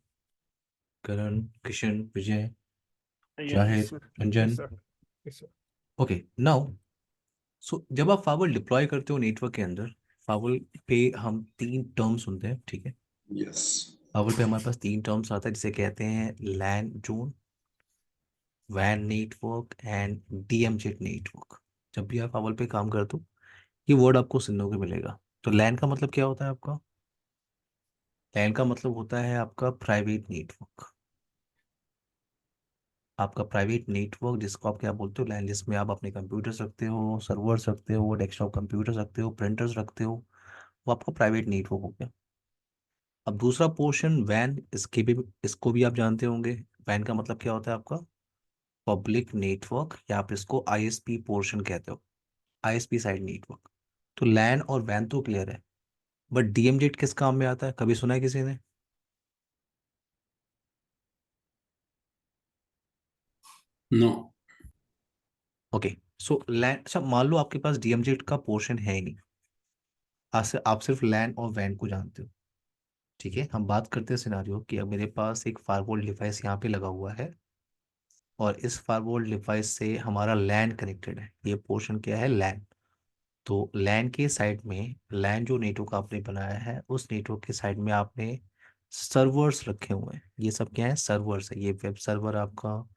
Karan, Kishan, Vijay, Yes, Yes, Shahid, sir. Yes, Ranjan. sir. Yes, sir. Okay now, so जब आप फाइबर डिप्लॉय करते हो नेटवर्क के अंदर, फाइबर पे हम तीन टर्म सुनते हैं, ठीक है? यस। फाइबर पे हमारे पास तीन टर्म्स आता है जिसे कहते हैं लैन जोन, वैन नेटवर्क एंड डीएमजेड नेटवर्क। जब भी आप फाइबर पे काम करते हो ये वर्ड आपको सुनने को मिलेगा। तो लैन का मतलब क्या होता है आपका? लैन का मतलब होता है आपका प्राइवेट नेटवर्क। आपका प्राइवेट नेटवर्क जिसको आप क्या बोलते हो, लैन, जिसमें आप अपने कंप्यूटर्स रखते हो, सर्वर्स रखते हो, डेस्कटॉप कंप्यूटर्स रखते हो, प्रिंटर्स रखते हो, वो आपका प्राइवेट नेटवर्क हो गया। अब दूसरा पोर्शन वैन, इसको भी आप जानते होंगे। वैन का मतलब क्या होता है आपका? पब्लिक नेटवर्क, या आप इसको आईएसपी पोर्शन कहते हो, आईएसपी साइड नेटवर्क। तो लैन और वैन तो क्लियर है, बट डीएमजेड किस काम में आता है, कभी सुना है किसी ने? नो। ओके, सो लैन, अच्छा मान लो आपके पास डीएमजेड का पोर्शन है ही नहीं, आप सिर्फ लैन और वैन को जानते हो, ठीक है? हम बात करते हैं सिनारियो कि अब मेरे पास एक फायरवॉल डिवाइस यहाँ पे लगा हुआ है और इस फायरवॉल डिवाइस से हमारा लैन कनेक्टेड है। ये पोर्शन क्या है? लैन। तो लैन के साइड में, लैन जो नेटवर्क आपने बनाया है उस नेटवर्क के साइड में आपने सर्वर्स रखे हुए हैं। ये सब क्या है? सर्वर्स है। ये वेब सर्वर आपका,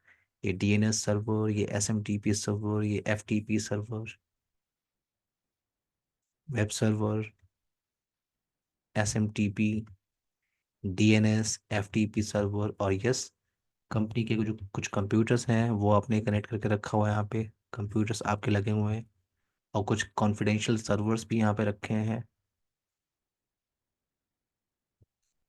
ये डीएनएस सर्वर, ये एसएमटीपी सर्वर, ये FTP server, web server, SMTP, DNS, FTP server, और यस, कंपनी के जो कुछ कंप्यूटर्स हैं वो आपने कनेक्ट करके रखा हुआ है। यहाँ पे कंप्यूटर्स आपके लगे हुए हैं और कुछ कॉन्फिडेंशियल सर्वर्स भी यहाँ पे रखे हैं।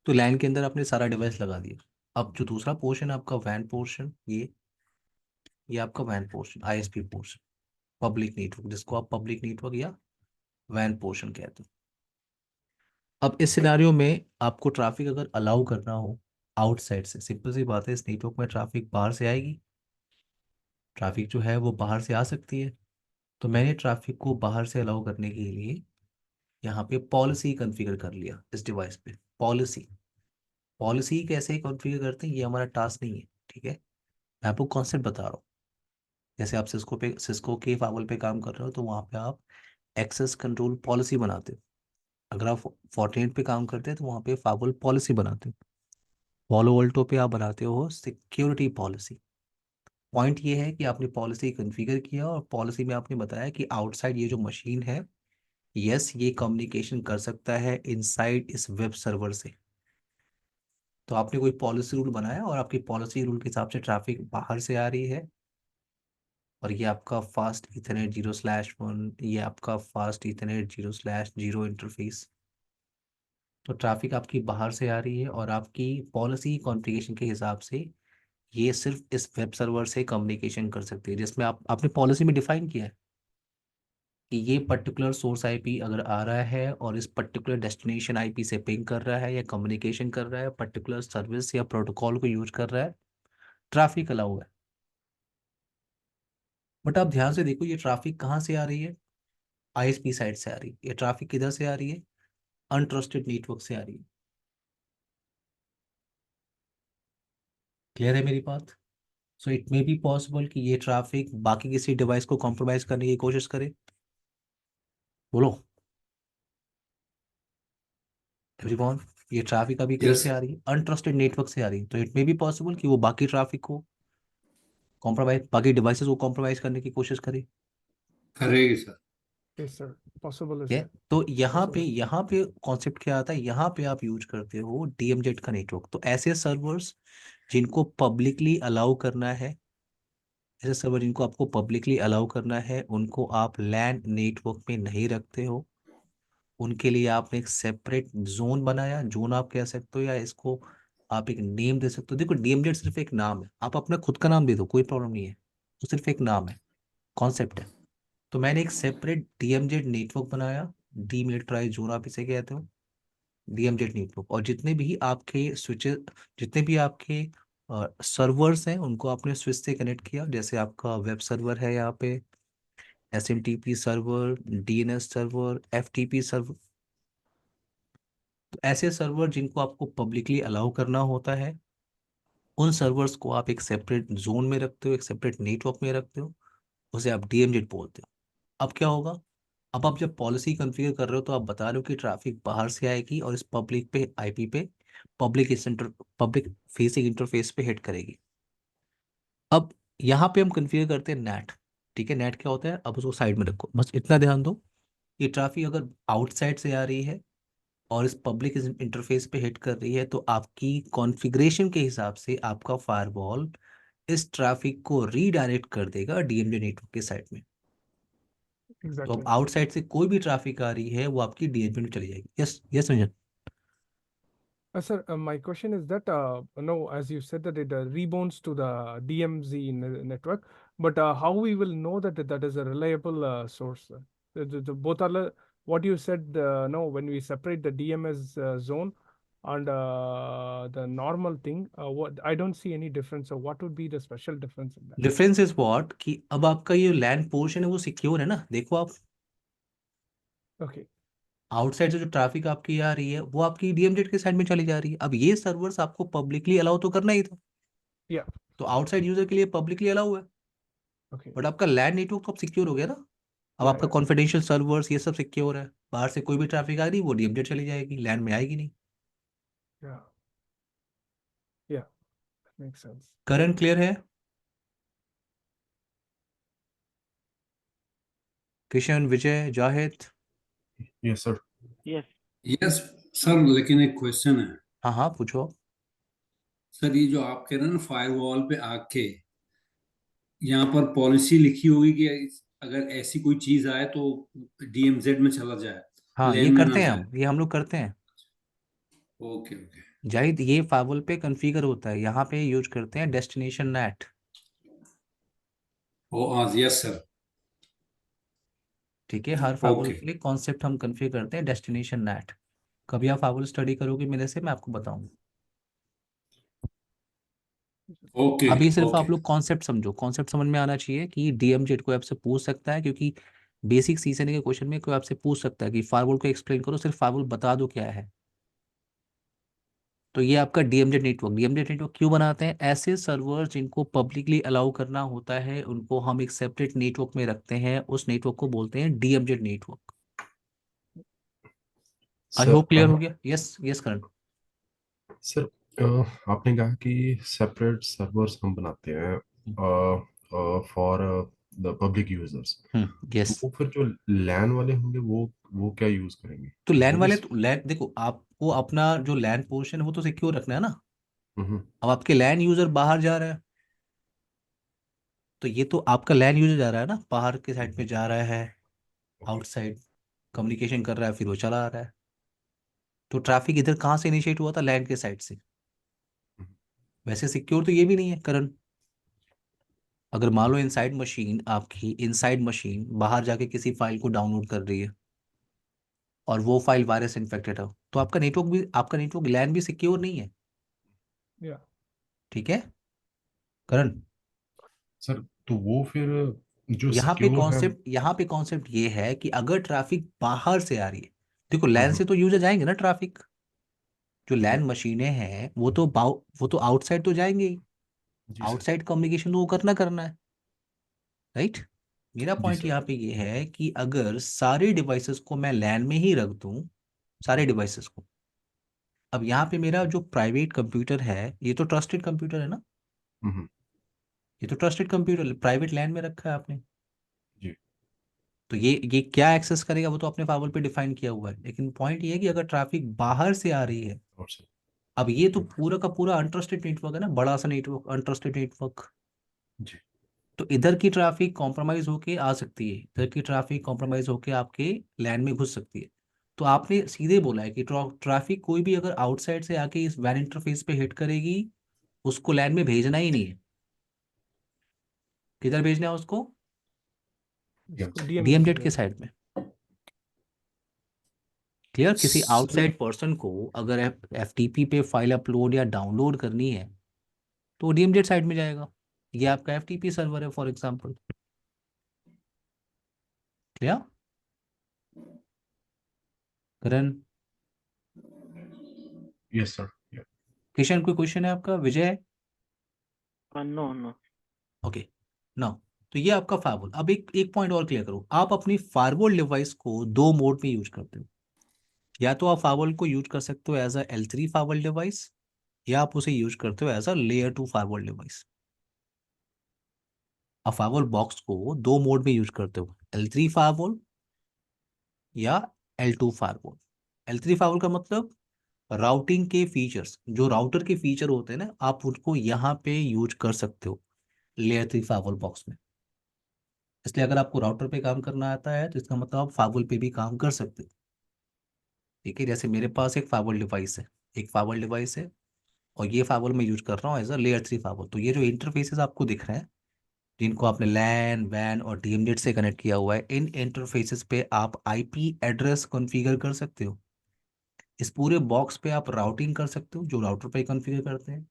तो लैन के अंदर आपने सारा डिवाइस लगा दिया। अब जो दूसरा पोर्शन है आपका वैन पोर्शन, ये आपका वैन portion, ISP portion, public network, जिसको आप पब्लिक नेटवर्क या वैन पोर्शन कहते हो। अब इस सिनारियो में आपको ट्रैफिक अगर अलाउ करना हो आउटसाइड से, सिंपल सी बात है, इस नेटवर्क में ट्रैफिक बाहर से आएगी, ट्रैफिक जो है वो बाहर से आ सकती है। तो मैंने ट्रैफिक को बाहर से अलाउ करने के लिए यहाँ पे पॉलिसी कॉन्फ़िगर कर लिया इस डिवाइस पे। पॉलिसी, पॉलिसी कैसे कॉन्फ़िगर करते हैं ये हमारा टास्क नहीं है, ठीक है? मैं आपको कॉन्सेप्ट बता रहा हूँ। जैसे आप सिस्को के फावल पे काम कर रहे हो तो वहाँ पे आप एक्सेस कंट्रोल पॉलिसी बनाते हो। अगर आप फोर्टिनेट पे काम करते हैं तो वहाँ पे फावल पॉलिसी बनाते हो। पॉलो वोल्टो पे आप बनाते हो सिक्योरिटी पॉलिसी। पॉइंट ये है कि आपने पॉलिसी कॉन्फ़िगर किया और पॉलिसी में आपने बताया कि आउटसाइड ये जो मशीन है, यस, ये कम्युनिकेशन कर सकता है इनसाइड इस वेब सर्वर से। तो आपने कोई पॉलिसी रूल बनाया और आपकी पॉलिसी रूल के हिसाब से ट्रैफिक बाहर से आ रही है, और ये आपका फास्ट इथरनेट 0/1, ये आपका फास्ट इथरनेट 0/0 इंटरफेस। तो ट्रैफिक आपकी बाहर से आ रही है और आपकी पॉलिसी कॉन्फ़िगरेशन के हिसाब से ये सिर्फ इस वेब सर्वर से कम्युनिकेशन कर सकती है, जिसमें आपने पॉलिसी में डिफाइन किया है कि ये पर्टिकुलर सोर्स आईपी अगर आ रहा है और इस पर्टिकुलर डेस्टिनेशन आईपी से पिंग कर रहा है या कम्युनिकेशन कर रहा है, पर्टिकुलर सर्विस या प्रोटोकॉल को यूज कर रहा है, ट्रैफिक अलाउ है। बट आप ध्यान से देखो, ये ट्रैफिक कहाँ से आ रही है? आईएसपी साइड से आ रही है। ये ट्रैफिक किधर से आ रही है? अनट्रस्टेड नेटवर्क से आ रही है। क्लियर है मेरी बात? So it may be possible कि ये ट्रैफिक बाकी किसी डिवाइस को कॉम्प्रोमाइज करने की कोशिश करे। बोलो एवरीवन, ये ट्रैफिक अभी किधर यस। से आ रही है? अनट्रस्टेड नेटवर्क से आ रही है। तो इट मे बी पॉसिबल कि वो बाकी ट्रैफिक को कॉम्प्रोमाइज, बाकी डिवाइसेस को कॉम्प्रोमाइज करने की कोशिश करे। करेगी sir. Yes, sir. Possible is ठीक है? there. तो Possible. यहाँ पे कॉन्सेप्ट क्या आता है? यहाँ पे आप यूज करते हो डीएमजेड का नेटवर्क। तो ऐसे सर्वर्स जिनको पब्लिकली अलाउ करना है, ऐसे सर्वर जिनको आपको पब्लिकली अलाउ करना है, उनको आप लैन नेटवर्क में नहीं रखते हो। उनके लिए आपने एक सेपरेट जोन बनाया, जोन आप कह सकते हो, या इसको आप एक नेम दे सकते हो। देखो डीएमजेड सिर्फ एक नाम है, आप अपना खुद का नाम दे दो, कोई प्रॉब्लम नहीं है। तो सिर्फ एक नाम है, कॉन्सेप्ट है। तो मैंने एक सेपरेट डीएमजेड नेटवर्क बनाया, डीमिलिटराइज जोन आप इसे कहते हो, डीएमजेड नेटवर्क। और जितने भी आपके स्विचेस, जितने भी आपके सर्वर्स हैं उनको आपने स्विच से कनेक्ट किया। जैसे आपका वेब सर्वर है यहाँ पे, SMTP server, DNS server, FTP server, तो ऐसे सर्वर जिनको आपको पब्लिकली अलाउ करना होता है, उन सर्वर्स को आप एक सेपरेट जोन में रखते हो, एक सेपरेट नेटवर्क में रखते हो, उसे आप डीएमजेड बोलते हो। अब क्या होगा, अब आप जब पॉलिसी कॉन्फ़िगर कर रहे हो तो आप बता रहे हो कि ट्रैफिक बाहर से आएगी और इस पब्लिक पे आईपी पे पब्लिक फेसिंग इंटरफेस पे हिट करेगी। अब यहाँ पे हम कॉन्फ़िगर करते हैं नेट। ठीक है, नेट क्या होता है, अब उसको साइड में रखो, बस इतना ध्यान दो। ये ट्रैफिक अगर आउटसाइड से आ रही है और इस पब्लिक इंटरफेस पे हिट कर रही है, तो आपकी कॉन्फ़िगरेशन के हिसाब से आपका फायरवॉल इस ट्रैफिक को रीडायरेक्ट कर देगा डीएमजे नेटवर्क के साइड में। तो अब Exactly. आउटसाइड से कोई भी ट्रैफिक आ रही है वो आपकी डीएमजे में चली जाएगी। Yes yes Ranjan. Sir, my question is that no, as you said that it rebounds to the DMZ network, but how we will know that that is a reliable source? Both are what you said. No, when we separate the DMS zone and the normal thing, what I don't see any difference. So what would be the special difference in that? Difference is what कि अब आपका ये land portion है वो secure है ना, देखो आप Okay. आउटसाइड से जो ट्रैफिक आपकी आ रही है वो आपकी डीएमजेड के साइड में चली जा रही है। अब ये सर्वर्स आपको पब्लिकली अलाउ तो करना ही था, Yeah. तो आउटसाइड यूजर के लिए पब्लिकली अलाउ है, Okay. बट आपका लैंड नेटवर्क तो अब सिक्योर हो गया ना। अब Yeah. आपका Yeah. कॉन्फिडेंशियल सर्वर्स ये सब सिक्योर है, बाहर से कोई भी ट्रैफिक आ रही वो डीएमजेड चली जाएगी, लैंड में आएगी नहीं। Yeah. Yeah. That makes sense. Current clear है? Kishan, Vijay, Zahid? Yes, sir. Yes. Yes sir, लेकिन एक क्वेश्चन है हाँ हाँ पूछो। सर। ये जो आप कह रहे हैं ना फायरवॉल पे आके, यहाँ पर पॉलिसी लिखी होगी कि अगर ऐसी कोई चीज आए तो डीएमजेड में चला जाए, हाँ ये लैन में ना करते हैं, जाए। हम लोग करते हैं ओके ओके। जाहिद। ये फाइवल पे कॉन्फ़िगर होता है, यहाँ पे यूज करते हैं डेस्टिनेशन नेट। ओ हाँ, यस सर। ठीक है, हर फाइवल ओके के लिए कॉन्सेप्ट हम कॉन्फ़िगर करते हैं डेस्टिनेशन नेट। कभी आप फाइवल स्टडी करोगे मेरे से, मैं आपको बताऊंगा। ओके अभी सिर्फ ओके। आप लोग कॉन्सेप्ट समझो, कॉन्सेप्ट समझ में आना चाहिए कि डीएमजेड कोई आपसे पूछ सकता है, क्योंकि बेसिक सीजन के क्वेश्चन में कोई आपसे पूछ सकता है कि फाइवल को एक्सप्लेन करो, सिर्फ फाइवल बता दो क्या है। तो ये आपका डीएमजेड नेटवर्क क्यों बनाते हैं? ऐसे सर्वर जिनको पब्लिकली अलाउ करना होता है उनको हम एक सेपरेट नेटवर्क में रखते हैं, उस नेटवर्क को बोलते हैं डीएमजेड नेटवर्क। आई सर होप क्लियर हो गया। यस यस करण। सर आपने कहा कि सेपरेट सर्वर्स हम बनाते हैं फॉर द पब्लिक यूजर्स। तो यस। वो फिर जो लैन वाले होंगे वो क्या यूज करेंगे? तो लैन वो भी वाले तो लैन देखो, आपको अपना जो लैन पोर्शन है वो तो सिक्योर रखना है ना। हम्म, अब आपके लैन यूजर बाहर जा रहा है, तो ये तो आपका लैन यूजर जा रहा है ना, बाहर के साइड में जा रहा है, ओके। आउटसाइड कम्युनिकेशन कर रहा है, फिर वो चला आ रहा है। तो ट्रैफिक इधर कहाँ से इनिशिएट हुआ था? लैन के साइड से। वैसे सिक्योर तो ये भी नहीं है करण। अगर मान लो इनसाइड मशीन, आपकी इनसाइड मशीन बाहर जाके किसी फाइल को डाउनलोड कर रही है और वो फाइल वायरस इन्फेक्टेड हो, तो आपका नेटवर्क लैन भी सिक्योर नहीं है। Yeah. ठीक है करण। सर तो वो फिर जो यहाँ पे सिक्योर है। कॉन्सेप्ट यहाँ पे कॉन्सेप्ट ये है कि अगर ट्रैफिक बाहर से आ रही है, देखो लैन हम्म, से तो यूजर जाएंगे ना ट्रैफिक, जो जी लैन मशीनें हैं वो तो आउटसाइड तो जाएंगे ही। जी सर। आउटसाइड कम्युनिकेशन तो वो करना है, राइट। मेरा जी पॉइंट सर। यहाँ पे ये है कि अगर सारे डिवाइसेस को मैं लैन में ही रख दूं, सारे डिवाइसेस को, अब यहाँ पे मेरा जो प्राइवेट कंप्यूटर है ये तो ट्रस्टेड कंप्यूटर है ना, हम्म, ये तो ट्रस्टेड कंप्यूटर प्राइवेट लैन में रखा है आपने। जी। तो ये क्या एक्सेस करेगा वो तो आपने फाइबर पे डिफाइन किया हुआ है, लेकिन पॉइंट ये है कि अगर ट्रैफिक बाहर से आ रही है, और सर। अब ये तो पूरा का पूरा अनट्रस्टेड नेटवर्क है ना, बड़ा सा नेटवर्क, अनट्रस्टेड नेटवर्क। जी तो इधर की ट्रैफिक कॉम्प्रोमाइज होके आ सकती है, इधर की ट्रैफिक कॉम्प्रोमाइज होके आपके लैंड में घुस सकती है। तो आपने सीधे बोला है कि ट्रैफिक कोई भी अगर आउटसाइड से आके इस वैन इंटरफेस पे हिट करेगी, उसको लैंड में भेजना ही नहीं है। किधर भेजना है उसको? इसको सर। DMS डीएमजेड के भेजना साइड में। क्लियर? किसी सर आउटसाइड पर्सन को अगर एफटीपी पे फाइल अपलोड या डाउनलोड करनी है तो डीएमजेड साइड में जाएगा। ये आपका एफटीपी सर्वर है for example. Clear Karan? Yes, sir. Yeah. Kishan कोई क्वेश्चन है आपका? Vijay? No no. Okay now, तो ये आपका फायरवॉल। अब एक एक पॉइंट और क्लियर करो, आप अपनी फायरवॉल डिवाइस को दो मोड में यूज करते हो। या तो आप फायरवॉल को यूज कर सकते हो एज अ L3 फायरवॉल डिवाइस, या आप उसे यूज करते हो as a layer 2 firewall device. आप फायरवॉल बॉक्स को दो मोड में यूज करते हो, L3 फायरवॉल या L2 फायरवॉल। L3 फायरवॉल का मतलब राउटिंग के फीचर्स, जो राउटर के फीचर होते हैं ना, आप उनको यहाँ पे यूज कर सकते हो लेयर 3 फायरवॉल बॉक्स में। इसलिए अगर आपको राउटर पे काम करना आता है तो इसका मतलब आप फायरवॉल पे भी काम कर सकते हो। ठीक है, जैसे मेरे पास एक फायरवॉल डिवाइस है, एक फायरवॉल डिवाइस है, और ये फायरवॉल मैं यूज कर रहा हूँ एज अ लेयर 3 फायरवॉल। तो ये जो इंटरफेसेस आपको दिख रहे हैं, जिनको आपने लैन वैन और डीएमजेड से कनेक्ट किया हुआ है, इन इंटरफेसेस पे आप आईपी एड्रेस कॉन्फ़िगर कर सकते हो। इस पूरे बॉक्स पे आप राउटिंग कर सकते हो, जो राउटर पे कॉन्फ़िगर करते हैं।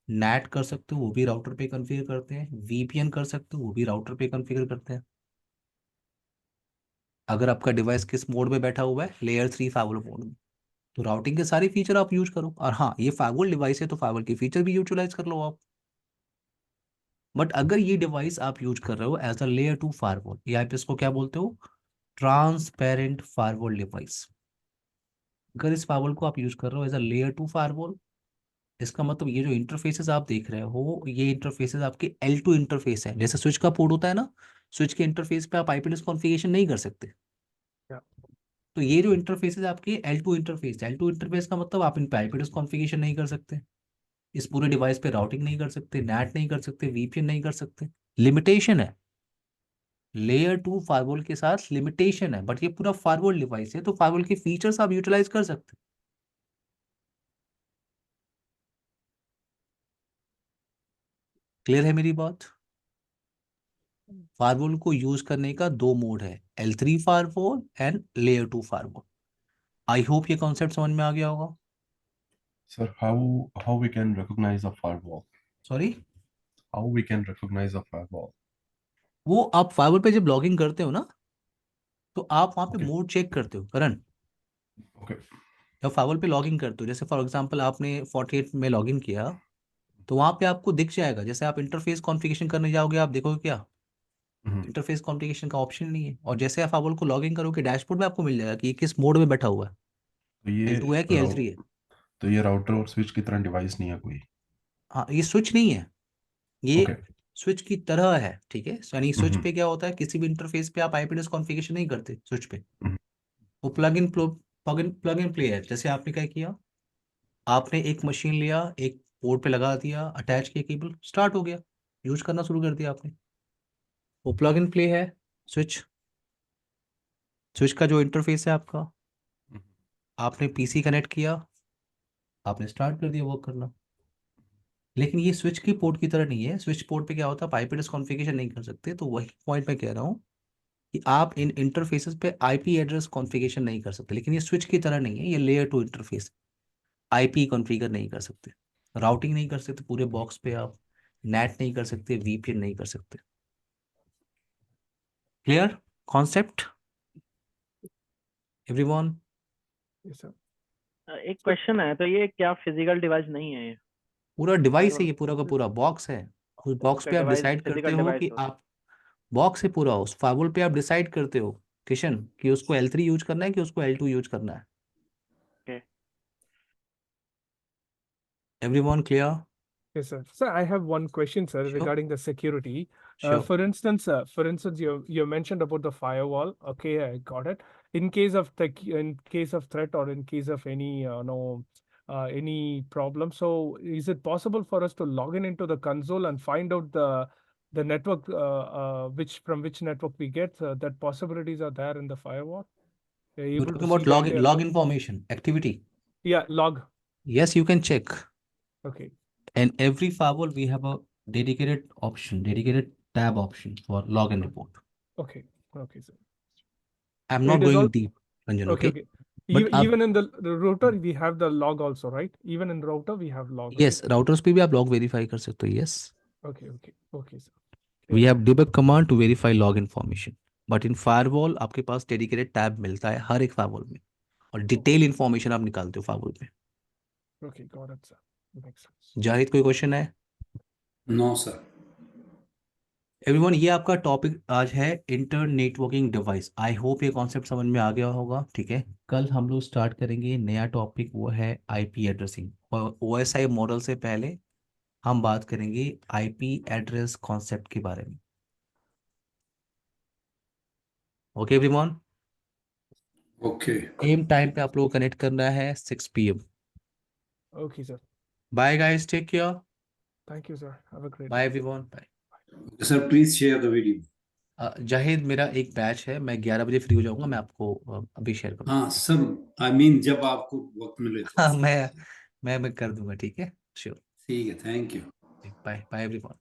नैट कर सकते हो, वो भी राउटर पे कॉन्फ़िगर करते हैं। वीपीएन कर सकते हो, वो भी राउटर पे कॉन्फ़िगर करते हैं। अगर आपका डिवाइस किस मोड में बैठा हुआ है, लेयर 3 फायरवॉल मोड में, तो राउटिंग के सारे फीचर आप यूज करो। और हाँ, ये फायरवॉल डिवाइस है तो फायरवॉल के फीचर भी यूटिलाइज कर लो आप। बट अगर ये डिवाइस आप यूज कर रहे हो एज अ लेयर 2 फायरवॉल, या आप इसको क्या बोलते हो, ट्रांसपेरेंट फायरवॉल डिवाइस। अगर इस फायरवॉल को आप यूज कर रहे हो एज अ लेयर 2 फायरवॉल, इसका मतलब ये जो इंटरफेसेस आप देख रहे हो, ये इंटरफेसेस आपके L2 इंटरफेस है। जैसे स्विच का पोर्ट होता है ना, स्विच के इंटरफेस पे आप आईपी एड्रेस कॉन्फ़िगरेशन नहीं कर सकते। Yeah. तो ये जो इंटरफेसेस आपके L2 इंटरफेस, L2 इंटरफेस का मतलब आप इन पे आईपी एड्रेस कॉन्फ़िगरेशन नहीं कर सकते, इस पूरे डिवाइस पे राउटिंग नहीं कर सकते, नैट नहीं कर सकते, वीपीएन नहीं कर सकते। लिमिटेशन है, लेयर 2 फायरवॉल के साथ लिमिटेशन है। बट ये पूरा फायरवॉल डिवाइस है तो फायरवॉल के फीचर्स आप यूटिलाइज कर सकते हैं। क्लियर है मेरी बात? फायरवॉल को यूज करने का दो मोड है, L3 firewall and layer 2 firewall. I hope ये कॉन्सेप्ट समझ में आ गया होगा। Sir, how we can recognize a firewall? Sorry, How we can recognize a firewall? वो आप फायरवॉल पे जब लॉगिन करते हो ना, तो आप वहां पे Okay. मोड चेक करते हो करण। Okay. जब फायरवॉल पे लॉगिन करते हो, जैसे फॉर एग्जांपल आपने 48 में लॉगिन किया, तो वहां पे आपको दिख जाएगा। जैसे आप इंटरफेस कॉन्फ़िगरेशन करने जाओगे, आप देखोगे क्या, Mhm. इंटरफेस कॉन्फ़िगरेशन का ऑप्शन नहीं है। और जैसे आप फायरवॉल को लॉगिन करोगे, डैशबोर्ड में आपको मिल जाएगा कि ये किस मोड में बैठा हुआ है, तो ये L2 है कि L3 है। तो ये राउटर और स्विच की तरह डिवाइस नहीं है कोई? हाँ, ये स्विच नहीं है, ये ओके। स्विच की तरह है। ठीक है, यानी स्विच हम्म। पे क्या होता है, किसी भी इंटरफेस पे आप आईपी एड्रेस कॉन्फ़िगरेशन नहीं करते स्विच पे। हम्म। वो प्लग इन प्ले है। जैसे आपने क्या किया, आपने एक मशीन लिया, एक पोर्ट पे लगा दिया, अटैच किया केबल, स्टार्ट हो गया, यूज करना शुरू कर दिया आपने। वो प्लग इन प्ले है स्विच। स्विच का जो इंटरफेस है आपका, हम्म। आपने पीसी कनेक्ट किया, आपने स्टार्ट कर दिया वर्क करना। लेकिन ये स्विच की पोर्ट की तरह नहीं है। स्विच पोर्ट पे क्या होता है, आप आईपी एड्रेस कॉन्फ़िगरेशन नहीं कर सकते। तो वही पॉइंट मैं कह रहा हूँ कि आप इन इंटरफेसेस पे आईपी एड्रेस कॉन्फ़िगरेशन नहीं कर सकते। लेकिन ये स्विच की तरह नहीं है, ये लेयर 2 इंटरफेस, आईपी कॉन्फ़िगर नहीं कर सकते, राउटिंग नहीं कर सकते पूरे बॉक्स पे आप, नेट नहीं कर सकते, वीपीएन नहीं कर सकते। Clear concept everyone? Yes, sir. एक So, क्वेश्चन है, तो ये क्या फिजिकल डिवाइस नहीं है ये? पूरा डिवाइस है, फायरवॉल। ये पूरा का पूरा बॉक्स है। उस बॉक्स ओके, पे आप डिवाइस, डिसाइड करते फिजिकल हो डिवाइस कि हो। आप, बॉक्स है पूरा, उस फायरवॉल पे आप डिसाइड करते हो किशन कि उसको L3 यूज करना है कि उसको L2 यूज करना है। Okay. Everyone clear? yes, sir. Sir, I have one question, sir, sure regarding the security. Sure. For instance, you mentioned about the firewall. Okay, I got it. In case of threat or in case of any no any problem, so is it possible for us to log in into the console and find out the network which from which network we get? That possibilities are there in the firewall. We're you able to talking see about the log entire log net. Information activity? Yeah, log. Yes, you can check. Okay, And every firewall we have a dedicated option, dedicated tab option for log and report. okay, okay, sir. I'm not It is going all deep, Ranjan, okay, okay? okay. But अब Even in the router, we have the log also, right? Even in router, we have log, right? yes, routers पे भी आप log verify कर सकते हो, yes. Okay, okay, okay, sir. We Clear, sir. have debug command to verify log information. But in firewall आपके पास dedicated tab मिलता है हर एक firewall में, और Okay, डिटेल इन्फॉर्मेशन आप निकालते हो firewall पे। Okay, got it, sir. Makes sense. Zahid कोई क्वेश्चन है? No sir. एवरीवन, ये आपका टॉपिक आज है inter networking device. I hope ये कॉन्सेप्ट समझ में आ गया होगा। ठीक है, कल हम लोग स्टार्ट करेंगे नया टॉपिक, वो है आईपी एड्रेसिंग। और ओएसआई मॉडल से पहले हम बात करेंगे आईपी एड्रेस कॉन्सेप्ट के बारे में। Okay everyone, okay. Same time पे आप लोग कनेक्ट करना है 6 PM। Okay, sir. Bye guys, take care. Thank you, sir. Have a great bye day. Everyone, bye. Sir please share the video. Zahid, मेरा एक बैच है, मैं 11 बजे फ्री हो जाऊंगा, मैं आपको अभी शेयर करूँगा। हाँ सर, आई मीन जब आपको वक्त मिले तो। हाँ, मैं कर दूंगा। ठीक है, श्योर। ठीक है, thank you. Bye bye everyone.